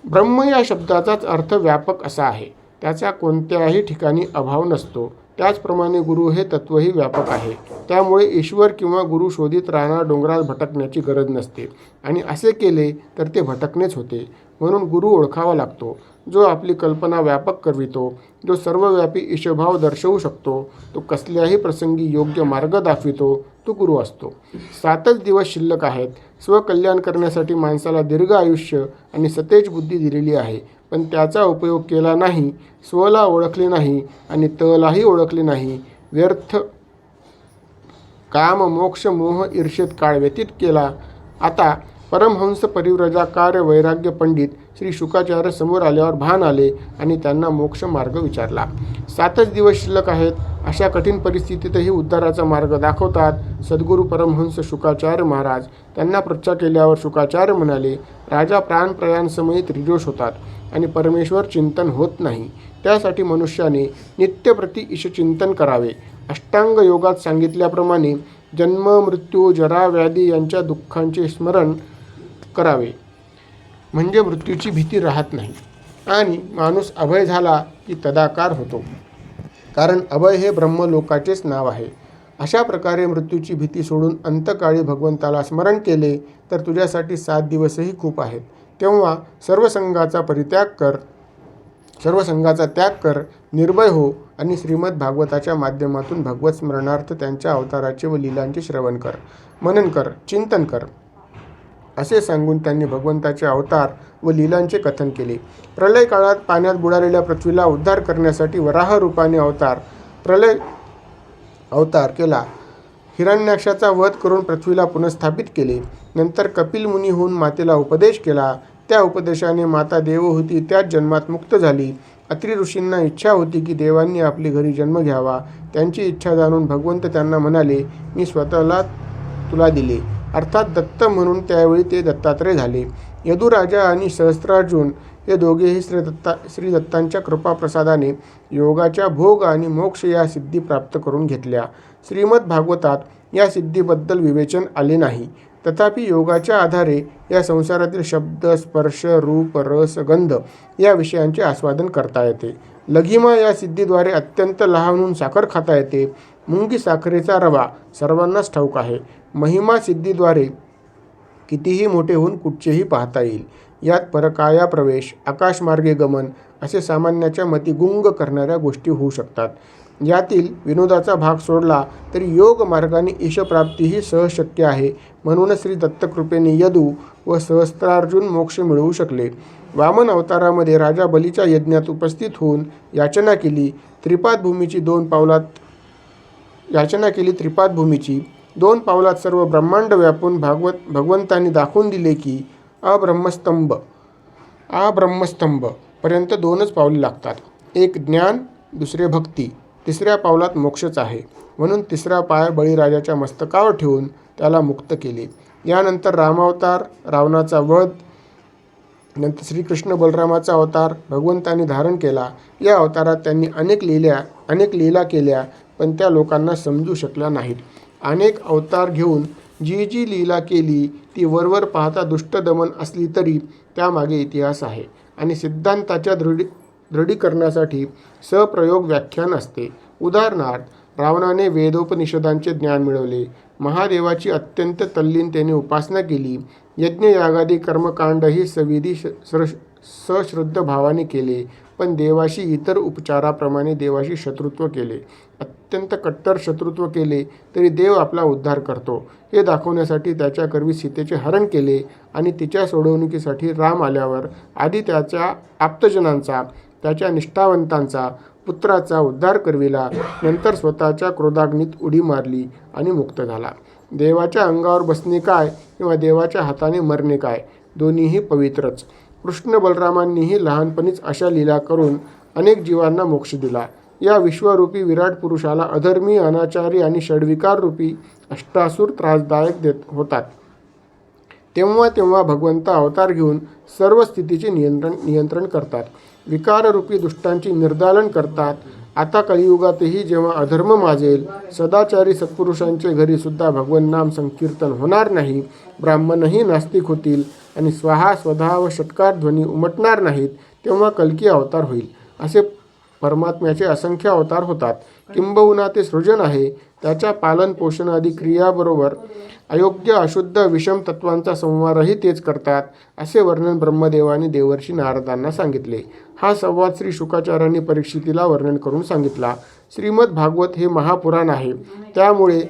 ब्रह्म या शब्दाचाच अर्थ व्यापक असा आहे, त्याचा कोणत्याही ठिकाणी अभाव नसतो. त्याचप्रमाणे गुरु हे तत्वही व्यापक आहे. त्यामुळे ईश्वर किंवा गुरु शोधित राहणार डोंगरात भटकण्याची गरज नसते आणि असे केले तर ते भटकणेच होते. म्हणून गुरु ओळखावा लागतो. जो आपली कल्पना व्यापक करवितो, जो सर्वव्यापी ईशभाव दर्शवू शकतो, तो कसल्याही प्रसंगी योग्य मार्ग दाखवितो, तो गुरु असतो. 7च दिवस शिल्लक आहेत. स्वकल्याण करण्यासाठी माणसाला दीर्घ आयुष्य आणि सतेज बुद्धी दिलेली आहे, पण त्याचा उपयोग केला नाही, स्वला ओळखले नाही आणि तलाही ओळखले नाही, व्यर्थ काम, मोक्ष, मोह, ईर्षेत काळ व्यतीत केला. आता परमहंस परिव्रजाकार वैराग्य पंडित श्री शुकाचार्य समोर आल्यावर भान आले आणि त्यांना मोक्ष मार्ग विचारला. 7च दिवस शिल्लक आहेत. अशा कठीण परिस्थितीतही उद्धाराचा मार्ग दाखवतात सद्गुरू परमहंस शुकाचार्य महाराज. त्यांना पृच्छा केल्यावर शुकाचार्य म्हणाले, राजा प्राणप्रयाणसमयी त्रिदोष होतात आणि परमेश्वर चिंतन होत नाही. त्यासाठी मनुष्याने नित्यप्रती ईशचिंतन करावे. अष्टांग योगात सांगितल्याप्रमाणे जन्म, मृत्यू, जरा, व्याधी यांच्या दुःखांचे स्मरण करावे, म्हणजे मृत्यूची भीती राहत नाही आणि माणूस अभय झाला की तदाकार होतो. कारण अभय हे ब्रह्मलोकाचेच नाव आहे. अशा प्रकारे मृत्यूची भीती सोडून अंतकाळी भगवंताला स्मरण केले तर तुझ्यासाठी 7 दिवसही खूप आहेत. तेव्हा सर्व संघाचा त्याग कर, निर्भय हो आणि श्रीमद भागवताच्या माध्यमातून भगवत स्मरणार्थ त्यांच्या अवताराचे व लीलांचे श्रवण कर, मनन कर, चिंतन कर, असे सांगून त्यांनी भगवंताचे अवतार व लीलांचे कथन केले. प्रलय काळात पाण्यात बुडालेल्या पृथ्वीला उद्धार करण्यासाठी वराह रूपाने अवतार केला. हिरण्याक्षाचा वध करून पृथ्वीला पुनर्स्थापित केले. नंतर कपिल मुनीहून मातेला उपदेश केला. त्या उपदेशाने माता देवहूती त्याच जन्मात मुक्त झाली. अत्रि ऋषींना इच्छा होती की देवांनी आपली घरी जन्म घ्यावा. त्यांची इच्छा जाणून भगवंत त्यांना म्हणाले, मी स्वतःला तुला दिले, अर्थात दत्त, म्हणून त्यावेळी ते दत्तात्रय झाले. यदुराजा आणि सहस्त्रार्जुन हे दोघेही श्री दत्तांच्या कृपाप्रसादाने योगाच्या भोग आणि मोक्ष या सिद्धी प्राप्त करून घेतल्या. श्रीमद भागवतात या सिद्धीबद्दल विवेचन आले नाही. तथापि योगाच्या आधारे या संसारातील शब्द, स्पर्श, रूप, रस, गंध या विषयांचे आस्वादन करता येते. लघिमा या सिद्धीद्वारे अत्यंत लहानून साखर खाता येते. मुंगी साखरेचा रवा सर्वांनाच ठाऊक आहे. महिमा सिद्धीद्वारे कितीही मोठे होऊन कुठचेही पाहता येईल. यात परकाया प्रवेश, आकाशमार्गे गमन असे सामान्याच्या मती गुंग करणाऱ्या गोष्टी होऊ शकतात. यातील विनोदाचा भाग सोडला तरी योग मार्गाने ईशप्राप्तीही सहज शक्य आहे. म्हणूनच श्री दत्तकृपेने यदू व सहस्त्रार्जुन मोक्ष मिळवू शकले. वामन अवतारामध्ये राजा बलीच्या यज्ञात उपस्थित होऊन याचना केली. त्रिपाद भूमीची 2 पावलात सर्व ब्रह्मांड व्यापून भगवंतांनी दाखवून दिले की अब्रह्मस्तंभ पर्यंत 2च पावले लागतात. एक ज्ञान, दुसरे भक्ती, 3ऱ्या पावलात मोक्षच आहे. म्हणून 3रा पाय बळीराजाच्या मस्तकावर ठेवून त्याला मुक्त केले. यानंतर रामावतार, रावणाचा वध, नंतर श्रीकृष्ण बलरामाचा अवतार भगवंतांनी धारण केला. या अवतारात त्यांनी अनेक लीला केल्या, पण त्या लोकांना समजू शकल्या नाहीत. अनेक अवतार घेऊन जी लीला केली ती वरवर पाहता दुष्टदमन असली तरी त्यामागे इतिहास आहे आणि सिद्धांताच्या दृढीकरणासाठी सप्रयोग व्याख्यान असते. उदाहरणार्थ, रावणाने वेदोपनिषदांचे ज्ञान मिळवले. महादेवाची अत्यंत तल्लीनतेने उपासना केली. यज्ञयागादी कर्मकांडही सविधी सश्रद्ध भावाने केले. पण देवाशी इतर उपचाराप्रमाणे देवाशी शत्रुत्व केले. अत्यंत कट्टर शत्रुत्व केले तरी देव आपला उद्धार करतो हे दाखवण्यासाठी त्याच्याकरवी सीतेचे हरण केले आणि तिच्या सोडवणुकीसाठी राम आल्यावर आधी त्याच्या आप्तजनांचा, त्याच्या निष्ठावंतांचा, पुत्राचा उद्धार करविला. नंतर स्वतःच्या क्रोधाग्नीत उडी मारली आणि मुक्त झाला. देवाच्या अंगावर बसणे काय किंवा देवाच्या हाताने मरणे काय, दोन्हीही पवित्रच. कृष्ण बलरामांनीही लहानपणीच अशा लीला करून अनेक जीवांना मोक्ष दिला. या विश्वरूपी विराट पुरुषाला अधर्मी, अनाचारी आणि षड्विकार रूपी अष्टासूर त्रासदायक देत होतात. तेव्हा भगवंत अवतार घेऊन सर्व स्थितीचे नियंत्रण करतात. विकाररूपी दुष्टांची निर्दालन करतात. आता कलियुगातही जेव्हा अधर्म माजेल, सदाचारी सत्पुरुषांचे घरी सुद्धा भगवन नाम संकीर्तन होणार नाही, ब्राह्मणही नास्तिक होतील आणि स्वाहा स्वधा व षटकार ध्वनी उमटणार नाहीत, तेव्हा कल्की अवतार होईल. असे परमात्म्याचे असंख्य अवतार होतात. किंबहुना ते सृजन आहे. त्याच्या पालन पोषण आदी क्रियाबरोबर अयोग्य, अशुद्ध, विषम तत्वांचा संहारही तेच करतात. असे वर्णन ब्रह्मदेवाने देवर्षी नारदांना सांगितले. हा संवाद श्री शुकाचार्यांनी परीक्षितीला वर्णन करून सांगितला. श्रीमद भागवत हे महापुराण आहे. त्यामुळे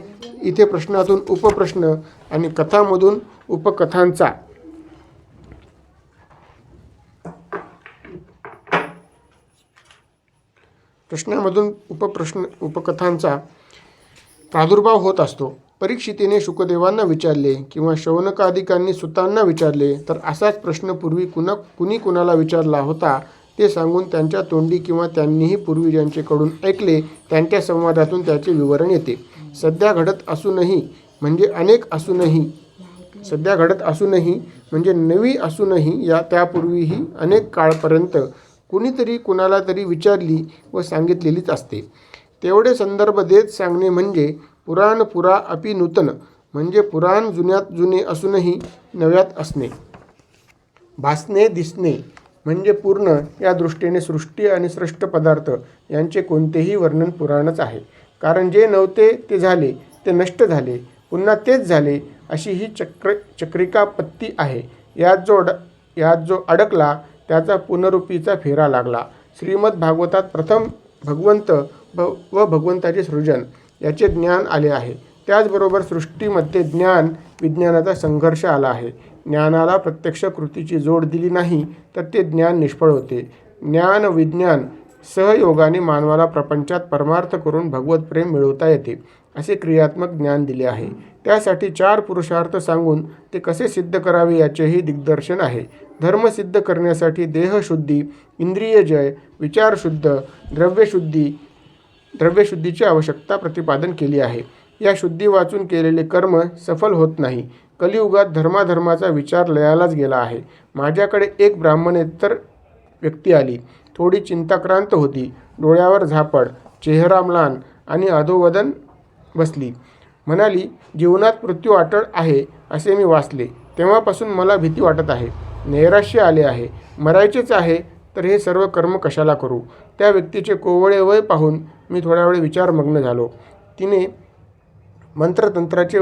इथे प्रश्नातून उपप्रश्न आणि कथामधून उपकथांचा उपकथांचा प्रादुर्भाव होत असतो. परीक्षितीने शुकदेवांना विचारले किंवा शौनकादिकांनी सुतांना विचारले तर असाच प्रश्न पूर्वी कुणी कुणाला विचारला होता ते सांगून त्यांच्या तोंडी किंवा त्यांनीही पूर्वी ज्यांचेकडून ऐकले त्यांच्या संवादातून त्याचे विवरण येते. सध्या घडत असूनही म्हणजे नवी असूनही त्यापूर्वीही अनेक काळपर्यंत कुणीतरी कुणाला तरी विचारली व सांगितलेलीच असते. तेवढे संदर्भ देत सांगणे म्हणजे पुराण पुरा अपि नूतन, म्हणजे पुराण जुन्यात जुने असूनही नव्यात असणे. भासणे, दिसणे म्हणजे पूर्ण या दृष्टीने सृष्टी आणि सृष्ट पदार्थ यांचे कोणतेही वर्णन पुराणच आहे. कारण जे नव्हते ते झाले, ते नष्ट झाले, पुन्हा तेच झाले, अशी ही चक्रिकापत्ती आहे. यात जो अडकला त्याचा पुनरुपीचा फेरा लागला. श्रीमद भागवतात प्रथम भगवंत व भगवंताचे सृजन याचे ज्ञान आले आहे. त्याचबरोबर सृष्टीमध्ये ज्ञान विज्ञानाचा संघर्ष आला आहे. ज्ञानाला प्रत्यक्ष कृतीची जोड दिली नाही तर ते ज्ञान निष्फळ होते. ज्ञान विज्ञान सहयोगाने मानवाला प्रपंचात परमार्थ करून भगवत प्रेम मिळवता येते असे क्रियात्मक ज्ञान दिले आहे. त्यासाठी 4 पुरुषार्थ सांगून ते कसे सिद्ध करावे याचेही दिग्दर्शन आहे. धर्म सिद्ध करण्यासाठी देहशुद्धी, इंद्रियजय, विचारशुद्ध, द्रव्यशुद्धीची आवश्यकता प्रतिपादन केली आहे. या शुद्धी वाचून केलेले कर्म सफल होत नाही. कलियुगात धर्माधर्माचा विचार लयालाच गेला आहे. माझ्याकडे एक ब्राह्मणेतर व्यक्ती आली. थोडी चिंताक्रांत होती. डोळ्यावर झापड, चेहरा म्लान आणि अधोवदन बसली. म्हणाली, जीवनात मृत्यू अटळ आहे असे मी वाचले. तेव्हापासून मला भीती वाटत आहे. नैराश्य आले आहे. मरायचेच आहे तर हे सर्व कर्म कशाला करू. त्या व्यक्तीचे कोवळे वय पाहून मी थोड्या वेळ विचारमग्न झालो. तिने मंत्रतंत्राचे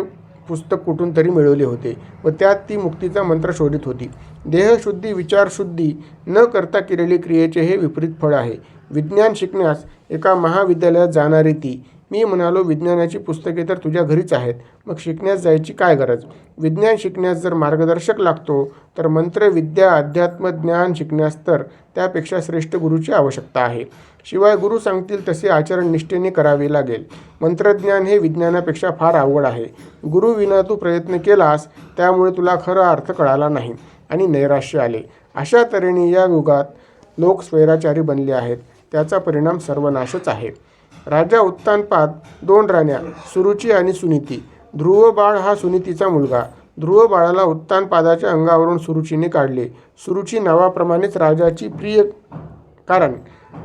पुस्तक कुठून तरी मिळवले होते व त्यात ती मुक्तीचा मंत्र शोधित होती. देहशुद्धी, विचारशुद्धी न करता केलेली क्रियेचे हे विपरीत फळ आहे. विज्ञान शिकण्यास एका महाविद्यालयात जाणारी ती. मी म्हणालो, विज्ञानाची पुस्तके तर तुझ्या घरीच आहेत, मग शिकण्यास जायची काय गरज. विज्ञान शिकण्यास जर मार्गदर्शक लागतो तर मंत्र, विद्या, अध्यात्म, ज्ञान शिकण्यास तर त्यापेक्षा श्रेष्ठ गुरुची आवश्यकता आहे. शिवाय गुरु सांगतील तसे आचरण निष्ठेने करावे लागेल. मंत्रज्ञान हे विज्ञानापेक्षा फार अवघड आहे. गुरुविना तू प्रयत्न केलास त्यामुळे तुला खरा अर्थ कळाला नाही आणि नैराश्य आले. अशा तऱ्हेने या युगात लोक स्वैराचारी बनले आहेत. त्याचा परिणाम सर्वनाशच आहे. राजा उत्तानपाद 2 राण्या, सुरुची आणि सुनीती. ध्रुव बाळ हा सुनीतीचा मुलगा. ध्रुव बाळाला उत्तानपादाच्या अंगावरून सुरुचीने काढले. सुरुची नावाप्रमाणेच राजाची प्रिय, कारण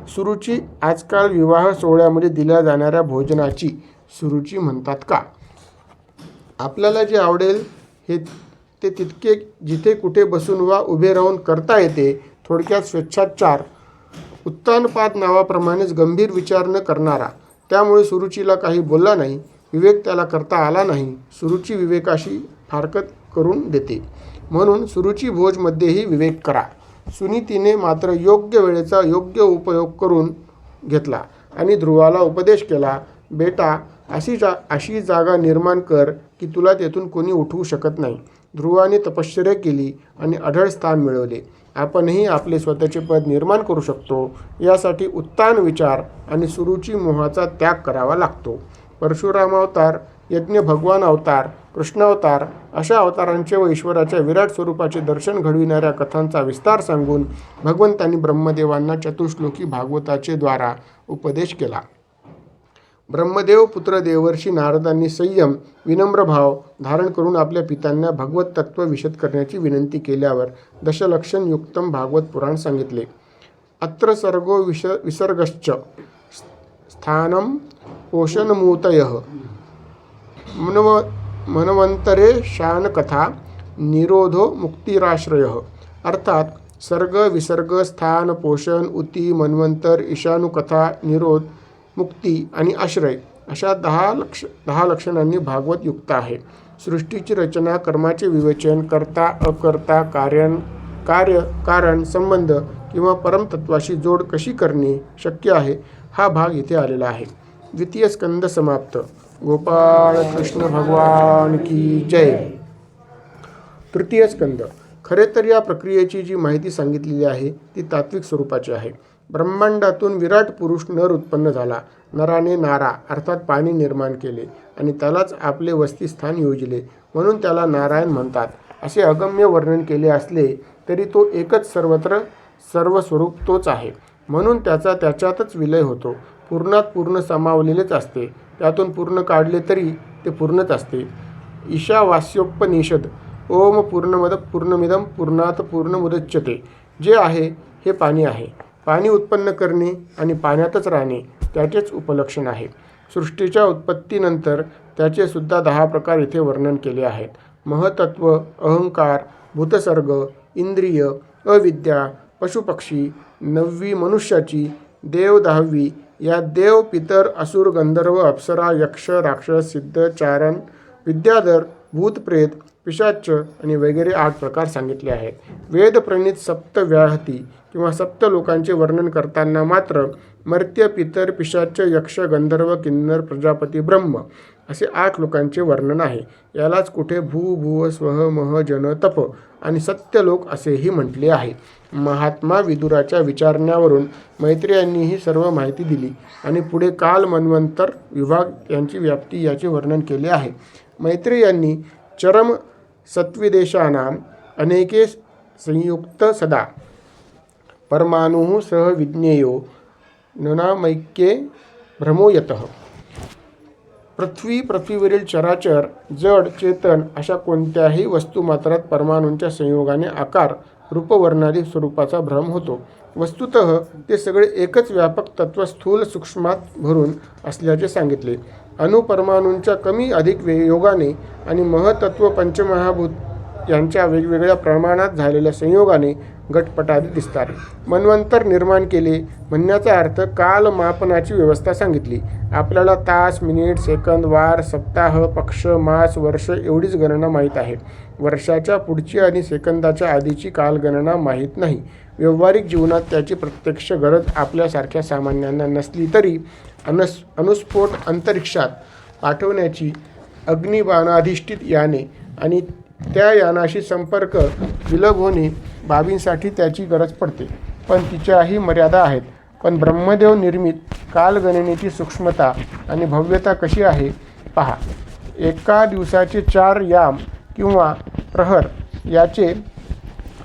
सुरुची आजकाल विवाह सोहळ्यामध्ये दिल्या जाणाऱ्या भोजनाची सुरुची म्हणतात का. आपल्याला जे आवडेल ते तितके जिथे कुठे बसून वा उभे राहून करता येते. थोडक्यात स्वेच्छाचार. उत्तानपाद नावाप्रमाणेच गंभीर विचार न करणारा. त्यामुळे सुरुचीला काही बोलला नाही. विवेक त्याला करता आला नाही. सुरुची विवेकाशी फारकत करून देते. म्हणून सुरुची भोजमध्येही विवेक करा. सुनीतीने मात्र योग्य वेळेचा योग्य उपयोग करून घेतला आणि ध्रुवाला उपदेश केला, बेटा अशी जागा निर्माण कर की तुला तेथून कोणी उठवू शकत नाही. ध्रुवाने तपश्चर्या केली आणि अढळ स्थान मिळवले. आपणही आपले स्वतःचे पद निर्माण करू शकतो. यासाठी उत्तान विचार आणि सुरुची मोहाचा त्याग करावा लागतो. परशुराम अवतार, यज्ञ भगवान अवतार, कृष्णावतार अशा अवतारांचे व ईश्वराच्या विराट स्वरूपाचे दर्शन घडविणाऱ्या कथांचा विस्तार सांगून भगवंतांनी ब्रह्मदेवांना चतुश्लोकी भागवताचे द्वारा उपदेश केला. ब्रह्मदेव पुत्र देवर्षी नारदांनी संयम, विनम्र भाव धारण करून आपल्या पित्यांना भगवत तत्व विशद करण्याची विनंती केल्यावर दशलक्षण युक्तम भागवत पुराण सांगितले. अत्र सर्गो विसर्गश्च स्थानं पोषणमूतयः मनवंतरे शानकथा निरोधो मुक्तिराश्रयः. अर्थात सर्ग, विसर्ग, स्थान, पोषण, उती, मन्वंतर, ईशानुकथा, निरोध, मुक्ती आणि आश्रय अशा 10 लक्षणांनी भागवत युक्त आहे. सृष्टीची रचना, कर्माचे विवेचन, कर्ता अकर्ता, कार्य कारण, संबंध किंवा परमतत्वाशी जोड कशी करणे शक्य आहे हा भाग इथे आलेला आहे. द्वितीय स्कंद समाप्त. गोपाळ कृष्ण भगवान की जय. तृतीय स्कंद. खरे तर या प्रक्रियेची जी माहिती सांगितलेली आहे ती तात्विक स्वरूपाची आहे. ब्रह्मांडातून विराट पुरुष नर उत्पन्न झाला. नराने नारा अर्थात पाणी निर्माण केले आणि त्यालाच आपले वसतिस्थान योजिले म्हणून त्याला नारायण म्हणतात. असे अगम्य वर्णन केले असले तरी तो एकच सर्वत्र सर्वस्वरूप तोच आहे. म्हणून त्याचा त्याच्यातच विलय होतो. पूर्णात पूर्ण सामावलेलेच असते. त्यातून पूर्ण काढले तरी ते पूर्णच असते. ईशावास्योपनिषद. ओम पूर्णमद पूर्णमिदं पूर्णात पूर्णमुदच्यते. जे आहे हे पाणी आहे. पाणी उत्पन्न करणे आणि पाण्यातच राहणे त्याचेच उपलक्षण आहे. सृष्टीच्या उत्पत्तीनंतर त्याचे सुद्धा 10 प्रकार इथे वर्णन केले आहेत. महतत्व, अहंकार, भूतसर्ग, इंद्रिय, अविद्या, पशुपक्षी, 9वी मनुष्याची, देव 10वी. या देव, पितर, असुर, गंधर्व, अप्सरा, यक्ष, राक्षस, सिद्ध, चारण, विद्याधर, भूत, प्रेत पिशाच आणि वगैरे 8 प्रकार सांगितले आहेत. वेदप्रणीत सप्त व्याहती किंवा सप्त लोकांचे वर्णन करताना मात्र मर्त्य, पितर, पिशाच, यक्ष, गंधर्व, किन्नर, प्रजापती, ब्रह्म असे 8 लोकांचे वर्णन आहे. यालाच कुठे भू, भुव, स्वह, मह, जन, तप आणि सत्यलोक असेही म्हटले आहे. महात्मा विदुराच्या विचारण्यावरून मैत्रेयांनी ही सर्व माहिती दिली आणि पुढे काल, मन्वंतर, विभाग यांची व्याप्ती याचे वर्णन केले आहे. मैत्रेयांनी चरम सत्विदेशानां अनेके संयुक्त सदा परमाणुः सह विज्ञेयो ननामैक्ये भ्रमो यतः. पृथ्वीवरील चराचर, जड, चेतन अशा कोणत्याही वस्तुमात्रात परमाणूंच्या संयोगाने आकार, रूपवर्णादी स्वरूपाचा भ्रम होतो. वस्तुतः ते सगळे एकच व्यापक तत्व स्थूल सूक्ष्मात भरून असल्याचे सांगितले. अणुपरमाणूंच्या कमी अधिक योगाने आणि महतत्व पंचमहाभूत यांच्या वेगवेगळ्या प्रमाणात झालेल्या संयोगाने घटपटादी दिसतात. मन्वंतर निर्माण केले म्हणण्याचा अर्थ कालमापनाची व्यवस्था सांगितली. आपल्याला तास, मिनिट, सेकंद, वार, सप्ताह, पक्ष, मास, वर्ष एवढीच गणना माहीत आहे. वर्षाच्या पुढची आणि सेकंदाच्या आधीची कालगणना माहीत नाही. व्यावहारिक जीवनात त्याची प्रत्यक्ष गरज आपल्यासारख्या सामान्यांना नसली तरी अणुस्फोट अंतरिक्षात पाठवण्याची अग्निबाणाधिष्ठित याने आणि त्या यानाशी संपर्क विलग होणे बाबींसाठी त्याची गरज पडते, पण तिच्याही मर्यादा आहेत. पण ब्रह्मदेव निर्मित कालगणनेची सूक्ष्मता आणि भव्यता कशी आहे पहा. एका दिवसाचे 4 याम किंवा प्रहर याचे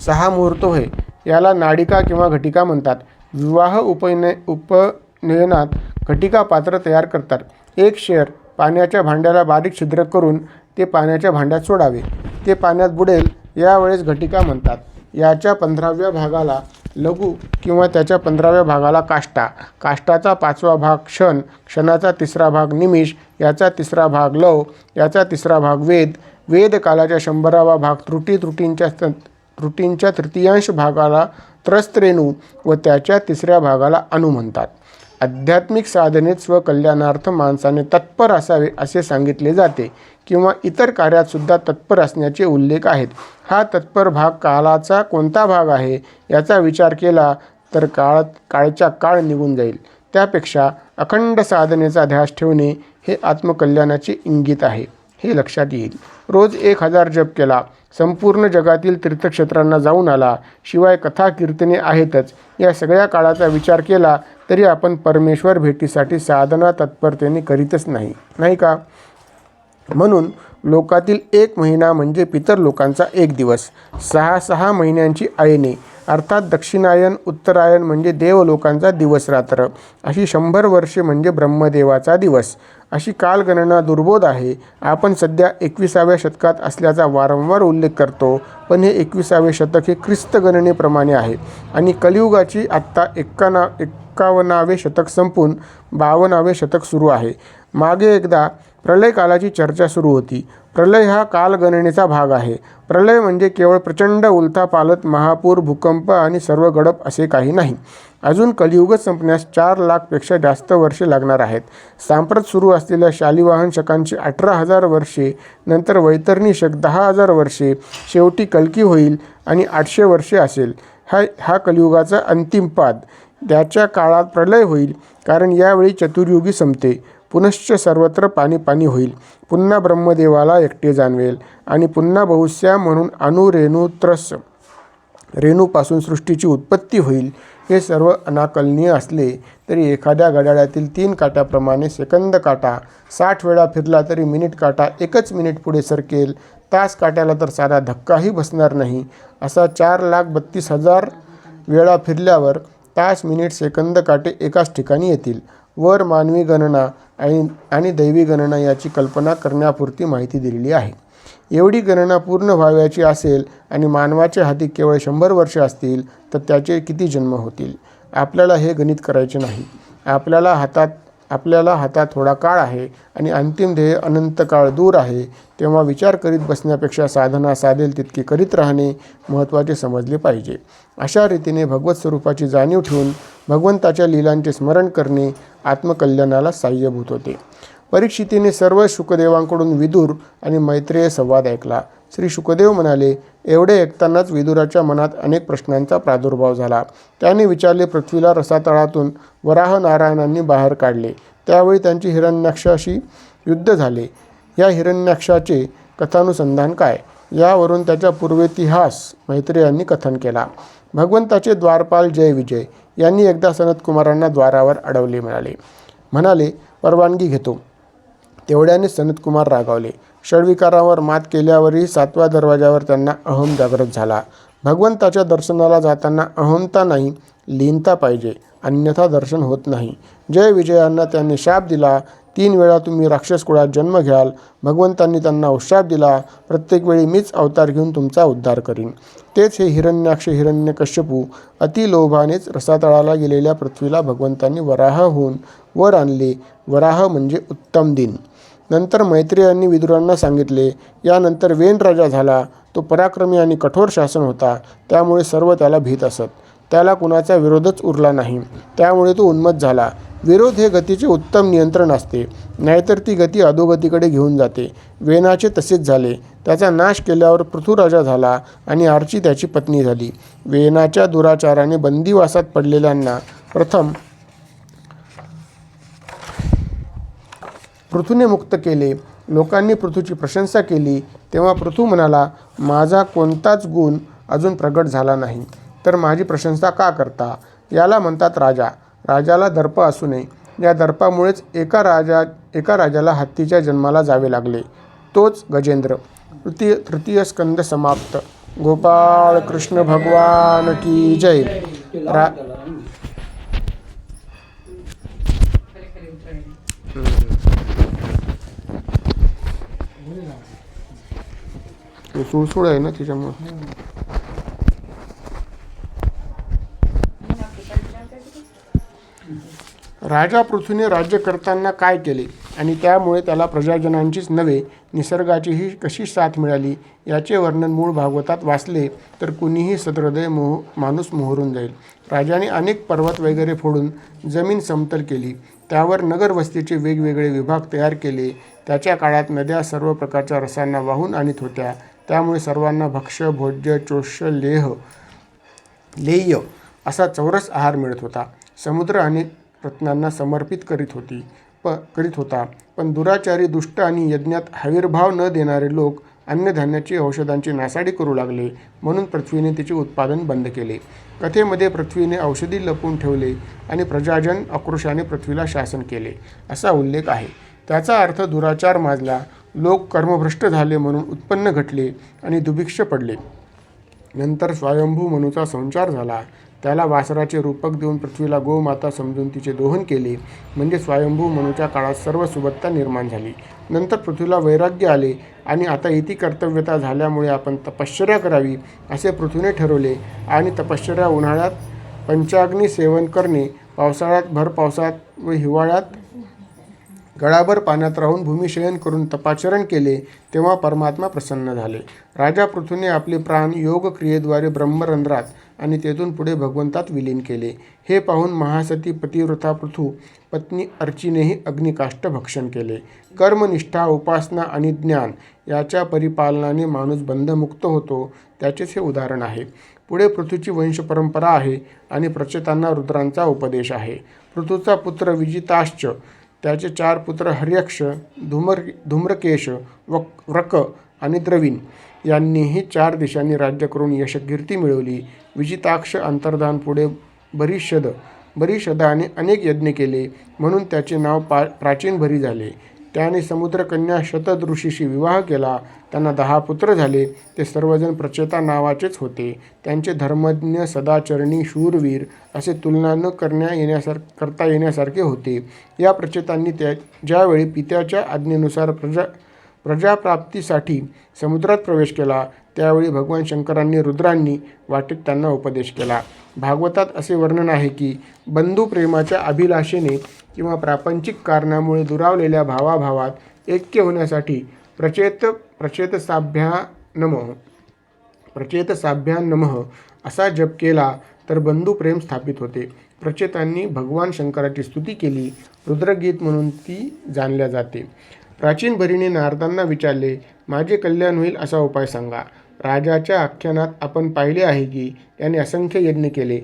6 मुहूर्त होय. याला नाडिका किंवा घटिका म्हणतात. विवाह उपनयनात घटिका पात्र तयार करतात. एक शेर पाण्याच्या भांड्याला बारीक छिद्र करून ते पाण्याच्या भांड्यात सोडावे. ते पाण्यात बुडेल यावेळेस घटिका म्हणतात. याच्या 15व्या भागाला लघु किंवा त्याच्या 15व्या भागाला काष्टा, काष्टाचा 5वा भाग क्षण, क्षणाचा 3रा भाग निमिष, याचा 3रा भाग लव, याचा 3रा भाग वेद, वेदकालाच्या 100वा भाग त्रुटी, त्रुटींच्या तृतीयांश भागाला त्रस्त्रेणू व त्याच्या 3ऱ्या भागाला अणु म्हणतात. आध्यात्मिक साधनेत स्वकल्याणार्थ माणसाने तत्पर असावे असे सांगितले जाते किंवा इतर कार्यात सुद्धा तत्पर असण्याचे उल्लेख आहेत. हा तत्पर भाग कालाचा कोणता भाग आहे याचा विचार केला तर काळच्या काळ निघून जाईल. त्यापेक्षा अखंड साधनेचा ध्यास ठेवणे हे आत्मकल्याणाचे इंगित आहे हे लक्षात येईल. रोज 1000 जप केला, संपूर्ण जगातील तीर्थक्षेत्रांना जाऊन आला, शिवाय कथा कीर्तने आहेतच, या सगळ्या काळाचा विचार केला तरी आपण परमेश्वर भेटीसाठी साधना तत्परतेने करीतच नाही का? म्हणून लोकातील 1 महिना म्हणजे पितर लोकांचा 1 दिवस. 6 महिन्यांची अयने अर्थात दक्षिणायन, उत्तरायण म्हणजे देवलोकांचा दिवस रात्र. अशी 100 वर्षे म्हणजे ब्रह्मदेवाचा दिवस. अशी कालगणना दुर्बोध आहे. आपण सध्या 21व्या शतकात असल्याचा वारंवार उल्लेख करतो, पण हे 21वे शतक हे ख्रिस्त गणनेप्रमाणे आहे आणि कलियुगाची आत्ता 51वे शतक संपून 52वे शतक सुरू आहे. मागे एकदा प्रलय कालाची चर्चा सुरू होती. प्रलय हा कालगणनेचा भाग आहे. प्रलय म्हणजे केवळ प्रचंड उलथापालथ, महापूर, भूकंप आणि सर्व गडप असे काही नाही. अजून कलियुग संपण्यास 4 लाखपेक्षा जास्त वर्षे लागणार आहेत. सांप्रत सुरू असलेल्या शालिवाहन शकांची 18,000 वर्षे, नंतर वैतरणी शक 10,000 वर्षे, शेवटी कल्की होईल आणि 800 वर्षे असेल. हा कलियुगाचा अंतिम पाद. त्याच्या काळात प्रलय होईल, कारण यावेळी चतुर्युगी संपते. पुनश्च सर्वत्र पाणी होईल. पुन्हा ब्रह्मदेवाला एकटे जाणवेल आणि पुन्हा बहुस्या म्हणून रेणूत्रस रेणूपासून सृष्टीची उत्पत्ती होईल. हे सर्व अनाकलनीय असले तरी एखाद्या घड्याळातील 3 काट्याप्रमाणे सेकंद काटा 60 वेळा फिरला तरी मिनिट काटा 1 मिनिट पुढे सरकेल. तास काट्याला तर साधा धक्काही बसणार नाही. असा 4,32,000 वेळा फिरल्यावर तास, मिनिट, सेकंद काटे एकाच ठिकाणी येतील. वर मानवी गणना आणि दैवी गणना याची कल्पना करण्यापुरती माहिती दिलेली आहे. एवढी गणना पूर्ण व्हावयाची असेल आणि मानवाच्या हाती केवळ 100 वर्षे असतील तर त्याचे किती जन्म होतील? आपल्याला हे गणित करायचे नाही. आपल्याला हातात थोडा काळ आहे आणि अंतिम ध्येय अनंत काळ दूर आहे. तेव्हा विचार करीत बसण्यापेक्षा साधना साधेल तितकी करीत राहणे महत्त्वाचे समजले पाहिजे. अशा रीतीने भगवत स्वरूपाची जाणीव ठेवून भगवंताच्या लीलांचे स्मरण करणे आत्मकल्याणाला साहाय्यभूत होते. परीक्षितीने सर्व शुकदेवांकडून विदुर आणि मैत्रेय संवाद ऐकला. श्री शुकदेव म्हणाले, एवढे ऐकतानाच विदुराच्या मनात अनेक प्रश्नांचा प्रादुर्भाव झाला. त्याने विचारले, पृथ्वीला रसातळातून वराह नारायणांनी बाहेर काढले, त्यावेळी त्यांची हिरण्याक्षाशी युद्ध झाले. या हिरण्याक्षाचे कथानुसंधान काय? यावरून त्याचा पूर्वेतिहास मैत्रेयांनी कथन केला. भगवंताचे द्वारपाल जय विजय यांनी एकदा सनतकुमारांना द्वारावर अडवले. म्हणाले, परवानगी घेतो. तेवढ्याने सनतकुमार रागावले. षड्विकारावर मात केल्यावरही 7व्या दरवाजावर त्यांना अहम जागृत झाला. भगवंताच्या दर्शनाला जाताना अहमता नाही, लीनता पाहिजे, अन्यथा दर्शन होत नाही. जय विजयांना त्यांनी शाप दिला. 3 वेळा तुम्ही राक्षस कुळात जन्म घ्याल. भगवंतांनी त्यांना उशाप दिला, प्रत्येक वेळी मीच अवतार घेऊन तुमचा उद्धार करीन. तेच हे हिरण्याक्ष हिरण्यकश्यपू अतिलोभानेच रसातळाला गेलेल्या पृथ्वीला भगवंतांनी वराह होऊन वर आणले. वराह म्हणजे उत्तम दिन. नंतर मैत्रेयांनी विदुरांना सांगितले, यानंतर वेन राजा झाला. तो पराक्रमी आणि कठोर शासन होता, त्यामुळे सर्व त्याला भीत असत. त्याला कुणाचा विरोधच उरला नाही, त्यामुळे तो उन्मत्त झाला. विरोध हे गतीचे उत्तम नियंत्रण असते, नाहीतर ती गती अधोगतीकडे घेऊन जाते. वेनाचे तसेच झाले. त्याचा नाश केल्यावर पृथुराजा झाला आणि आर्ची त्याची पत्नी झाली. वेनाच्या दुराचाराने बंदिवासात पडलेल्यांना प्रथम पृथूने मुक्त केले. लोकांनी पृथूची प्रशंसा केली. तेव्हा पृथू म्हणाला, माझा कोणताच गुण अजून प्रगट झाला नाही, तर माझी प्रशंसा का करता? याला म्हणतात राजा. राजाला दर्प असू नये. या दर्पामुळेच एका राजाला हत्तीच्या जन्माला जावे लागले, तोच गजेंद्र. तृतीय स्कंद समाप्त. गोपाळ कृष्ण भगवान की जय. सुळसुळ आहे ना त्याच्यामुळे. राजा पृथ्वीने राज्य करताना काय केले आणि त्यामुळे त्याला प्रजाजनांचीच नव्हे निसर्गाचीही कशी साथ मिळाली याचे वर्णन मूळ भागवतात वाचले तर कुणीही सदहृदय माणूस मोहरून जाईल. राजाने अनेक पर्वत वगैरे फोडून जमीन समतल केली. त्यावर नगरवस्तीचे वेगवेगळे विभाग तयार केले. त्याच्या काळात नद्या सर्व प्रकारच्या रसांना वाहून आणत होत्या. त्यामुळे सर्वांना भक्ष्य, भोज्य, चोष्य, लेह्य असा चौरस आहार मिळत होता. समुद्र अनेक रत्नांना समर्पित करीत होता. पण दुराचारी, दुष्ट आणि यज्ञात हविर्भाव न देणारे लोक अन्नधान्याची, औषधांची नासाडी करू लागले. म्हणून पृथ्वीने तिचे उत्पादन बंद केले. कथेमध्ये पृथ्वीने औषधी लपवून ठेवले आणि प्रजाजन आक्रोशाने पृथ्वीला शासन केले असा उल्लेख आहे. त्याचा अर्थ दुराचार माजला, लोक कर्मभ्रष्ट झाले म्हणून उत्पन्न घटले आणि दुभिक्ष पडले. नंतर स्वयंभू मनूचा संचार झाला. त्याला वासराचे रूपक देऊन पृथ्वीला गोमाता समजून तिचे दोहन केले. म्हणजे स्वयंभू मनूच्या काळात सर्व सुबत्ता निर्माण झाली. नंतर पृथ्वीला वैराग्य आले आणि आता इति कर्तव्यता झाल्यामुळे आपण तपश्चर्या करावी असे पृथ्वीने ठरवले आणि तपश्चर्या उन्हाळ्यात पंचाग्नी सेवन करणे, पावसाळ्यात भर पावसात व हिवाळ्यात गळाभर पाण्यात राहून भूमिशयन करून तपाचरण केले. तेव्हा परमात्मा प्रसन्न झाले. राजा पृथ्वीने आपले प्राण योग क्रियेद्वारे ब्रह्मरंध्रात आणि तेथून पुढे भगवंतात विलीन केले. हे पाहून महासती पतिव्रता पृथू पत्नी अर्चीनेही अग्निकाष्ट भक्षण केले. कर्मनिष्ठा, उपासना आणि ज्ञान याच्या परिपालनाने माणूस बंधमुक्त होतो, त्याचेच हे उदाहरण आहे. पुढे पृथूची वंशपरंपरा आहे आणि प्रचेतांना रुद्रांचा उपदेश आहे. पृथूचा पुत्र विजिताश्च, त्याचे 4 पुत्र हर्यक्ष, धूम्रकेश, व्रक आणि द्रविण यांनीही 4 दिशांनी राज्य करून यशकीर्ती मिळवली. विजिताक्ष अंतर्धान पुढे बरीषदाने अनेक यज्ञ केले म्हणून त्याचे नाव प्राचीन भरी झाले. त्याने समुद्रकन्या शतदृषीशी विवाह केला. त्यांना 10 पुत्र झाले. ते सर्वजण प्रचेता नावाचेच होते. त्यांचे धर्मज्ञ, सदाचरणी, शूरवीर असे तुलना न करता येण्यासारखे होते. या प्रचेतांनी ज्यावेळी पित्याच्या आज्ञेनुसार प्रजाप्राप्तीसाठी समुद्रात प्रवेश केला त्यावेळी भगवान शंकरांनी रुद्रांनी वाटेत त्यांना उपदेश केला. भागवतात असे वर्णन आहे की बंधुप्रेमाच्या अभिलाषेने किंवा प्रापंचिक कारणामुळे दुरावलेल्या भावाभावात ऐक्य होण्यासाठी प्रचेतसाभ्यां नमः असा जप केला तर बंधुप्रेम स्थापित होते. प्रचेतांनी भगवान शंकराची स्तुती केली. रुद्रगीत म्हणून ती जाणल्या जाते. प्राचीन भरीने नारदांना विचारले, माझे कल्याण होईल असा उपाय सांगा. राजाच्या आख्यानात आपण पाहिले आहे की त्याने असंख्य यज्ञ केले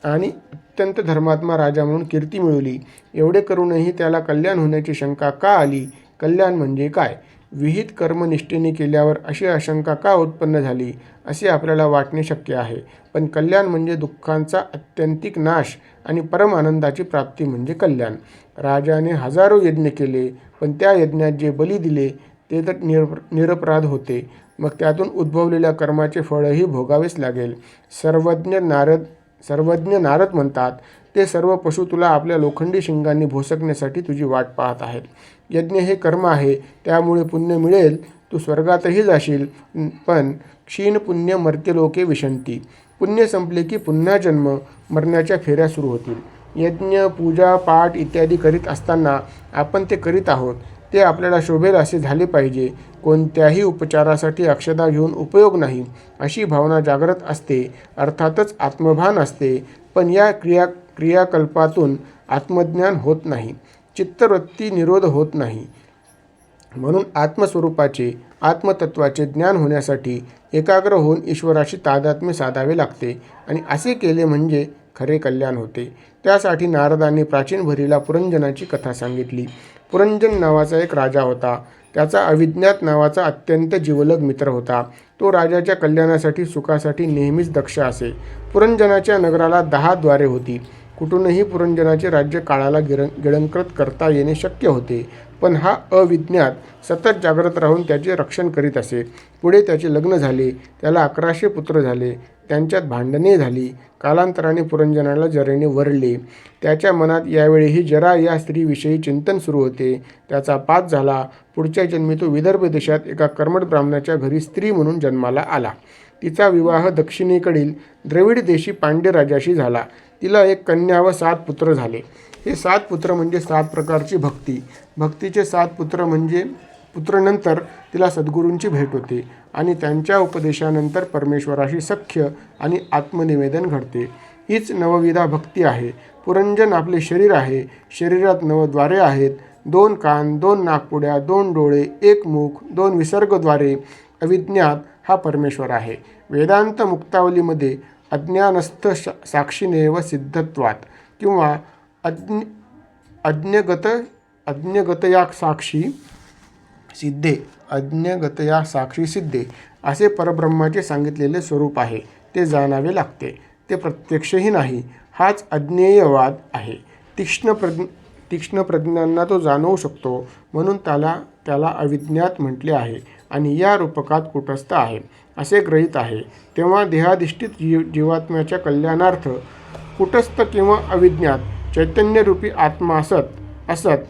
आणि अत्यंत धर्मात्मा राजा म्हणून कीर्ती मिळवली. एवढे करूनही त्याला कल्याण होण्याची शंका का आली? कल्याण म्हणजे काय? विहित कर्मनिष्ठेने केल्यावर अशी आशंका का उत्पन्न झाली असे आपल्याला वाटणे शक्य आहे. पण कल्याण म्हणजे दुःखांचा अत्यंतिक नाश आणि परम आनंदाची प्राप्ती म्हणजे कल्याण. राजाने हजारो यज्ञ केले, पण त्या यज्ञात जे बली दिले ते तर निरपराध होते. मग त्यातून उद्भवलेल्या कर्माचे फळही भोगावेच लागेल. सर्वज्ञ नारद म्हणतात, ते सर्व पशु तुला आपल्या लोखंडी शिंगांनी भोसकण्यासाठी तुझी वाट पाहत आहेत. यज्ञ हे कर्म आहे, त्यामुळे पुण्य मिळेल, तू स्वर्गातही जाशील. पण क्षीण पुण्य मर्त्यलोके विशंती. पुण्य संपले की पुन्हा जन्म मरण्याच्या फेऱ्या सुरू होतील. यज्ञ, पूजा, पाठ इत्यादी करीत असताना आपण ते करीत आहोत ते आपल्याला शोभेल असे झाले पाहिजे. कोणत्याही उपचारासाठी अक्षता घेऊन उपयोग नाही अशी भावना जागृत असते. अर्थातच आत्मभान असते, पण या क्रियाकल्पातून आत्मज्ञान होत नाही, चित्तवृत्ती निरोध होत नाही. म्हणून आत्मस्वरूपाचे, आत्मतत्वाचे ज्ञान होण्यासाठी एकाग्र होऊन ईश्वराशी तादात्म्य साधावे लागते आणि असे केले म्हणजे खरे कल्याण होते. त्यासाठी नारदांनी प्राचीन भरीला पुरंजनाची कथा सांगितली. पुरंजन नावाचा एक राजा होता. त्याचा अविज्ञात नावाचा अत्यंत जिवलग मित्र होता. तो राजाच्या कल्याणासाठी, सुखासाठी नेहमीच दक्ष असे. पुरंजनाच्या नगराला 10 द्वारे होती. कुठूनही पुरंजनाचे राज्य काळाला गिळंकृत करता येणे शक्य होते. पण हा अविज्ञात सतत जागृत राहून त्याचे रक्षण करीत असे. पुढे त्याचे लग्न झाले. त्याला 1100 पुत्र झाले. त्यांच्यात भांडणे झाली. कालांतराने पुरंजनाला जरेने वरले. त्याच्या मनात यावेळीही जरा या स्त्रीविषयी चिंतन सुरू होते. त्याचा पात झाला. पुढच्या जन्मी तो विदर्भ देशात एका कर्मठ ब्राह्मणाच्या घरी स्त्री म्हणून जन्माला आला. तिचा विवाह दक्षिणेकडील द्रविड देशी पांड्य राजाशी झाला. तिला एक कन्या व 7 पुत्र झाले. हे 7 पुत्र म्हणजे 7 प्रकारची भक्ती. भक्तीचे 7 पुत्र म्हणजे पुत्रनंतर तिला सद्गुरूंची भेट होते आणि त्यांच्या उपदेशानंतर परमेश्वराशी सख्य आणि आत्मनिवेदन घडते. हीच नवविधा भक्ती आहे. पुरंजन आपले शरीर आहे. शरीरात 9 द्वारे आहेत. 2 कान, 2 नाकपुड्या, 2 डोळे, 1 मुख, 2 विसर्गद्वारे. अविज्ञात हा परमेश्वर आहे. वेदांत मुक्तावलीमध्ये अज्ञानस्थ साक्षीनेव सिद्धत्वात किंवा अज्ञगतया साक्षी सिद्धे असे परब्रह्माचे सांगितलेले स्वरूप आहे. ते जाणावे लागते. ते प्रत्यक्षही नाही. हाच अज्ञेयवाद आहे. तीक्ष्ण प्रज्ञांना तो जाणवू शकतो, म्हणून त्याला अविज्ञात म्हटले आहे आणि या रूपकात कुटस्थ आहे असे गृहीत आहे. तेव्हा देहाधिष्ठित जीवात्म्याच्या कल्याणार्थ कुटस्थ किंवा अविज्ञात चैतन्यरूपी आत्मा असत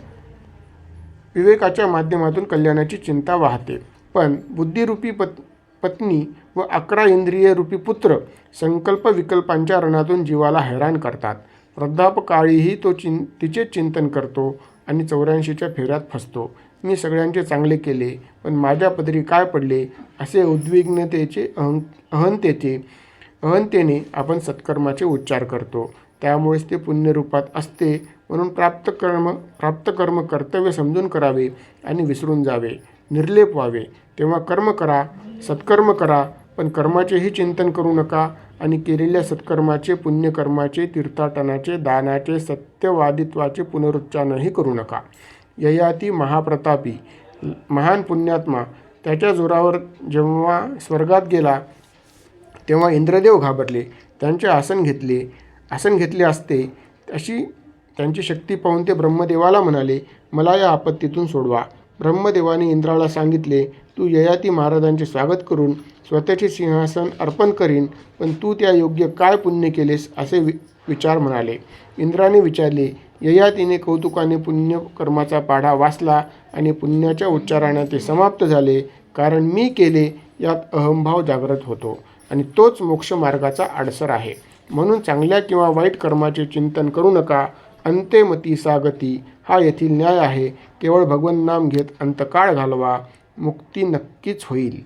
विवेकाच्या माध्यमातून कल्याणाची चिंता वाहते. पण बुद्धिरूपी पत्नी व 11 इंद्रियरूपी पुत्र संकल्प विकल्पांच्या रणातून जीवाला हैराण करतात. वृद्धापकाळीही तो तिचे चिंतन करतो आणि 84च्या फेऱ्यात फसतो. मी सगळ्यांचे चांगले केले, पण माझ्या पदरी काय पडले असे उद्विग्नतेचे अहंतेने आपण सत्कर्माचे उच्चार करतो. त्यामुळेच ते पुण्यरूपात असते. म्हणून प्राप्त कर्म कर्तव्य समजून करावे आणि विसरून जावे, निर्लेप व्हावे. तेव्हा कर्म करा, सत्कर्म करा, पण कर्माचेही चिंतन करू नका आणि केलेल्या सत्कर्माचे, पुण्यकर्माचे, तीर्थाटनाचे, दानाचे, सत्यवादित्वाचे पुनरुच्चारणही करू नका. ययाती महाप्रतापी महान पुण्यात्मा त्याच्या जोरावर जेव्हा स्वर्गात गेला तेव्हा इंद्रदेव घाबरले. त्यांचे आसन घेतले असते अशी त्यांची शक्ती पाहून ते ब्रह्मदेवाला म्हणाले, मला या आपत्तीतून सोडवा. ब्रह्मदेवाने इंद्राला सांगितले, तू ययाती महाराजांचे स्वागत करून स्वतःचे सिंहासन अर्पण करीन, पण तू त्या योग्य काय पुण्य केलेस असे विचार म्हणाले. इंद्राने विचारले. ययातीने कौतुकाने पुण्यकर्माचा पाढा वाचला आणि पुण्याच्या उच्चाराने ते समाप्त झाले. कारण मी केले यात अहंभाव जागृत होतो आणि तोच मोक्षमार्गाचा आडसर आहे. म्हणून चांगल्या किंवा वाईट कर्माचे चिंतन करू नका. अंते मती सागती हा येथील न्याय आहे. केवळ भगवन् नाम घेत अंतकाळ घालवा, मुक्ती नक्कीच होईल.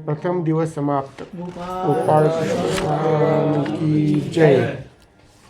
प्रथम दिवस समाप्त. गोपाळ कृष्ण की जय.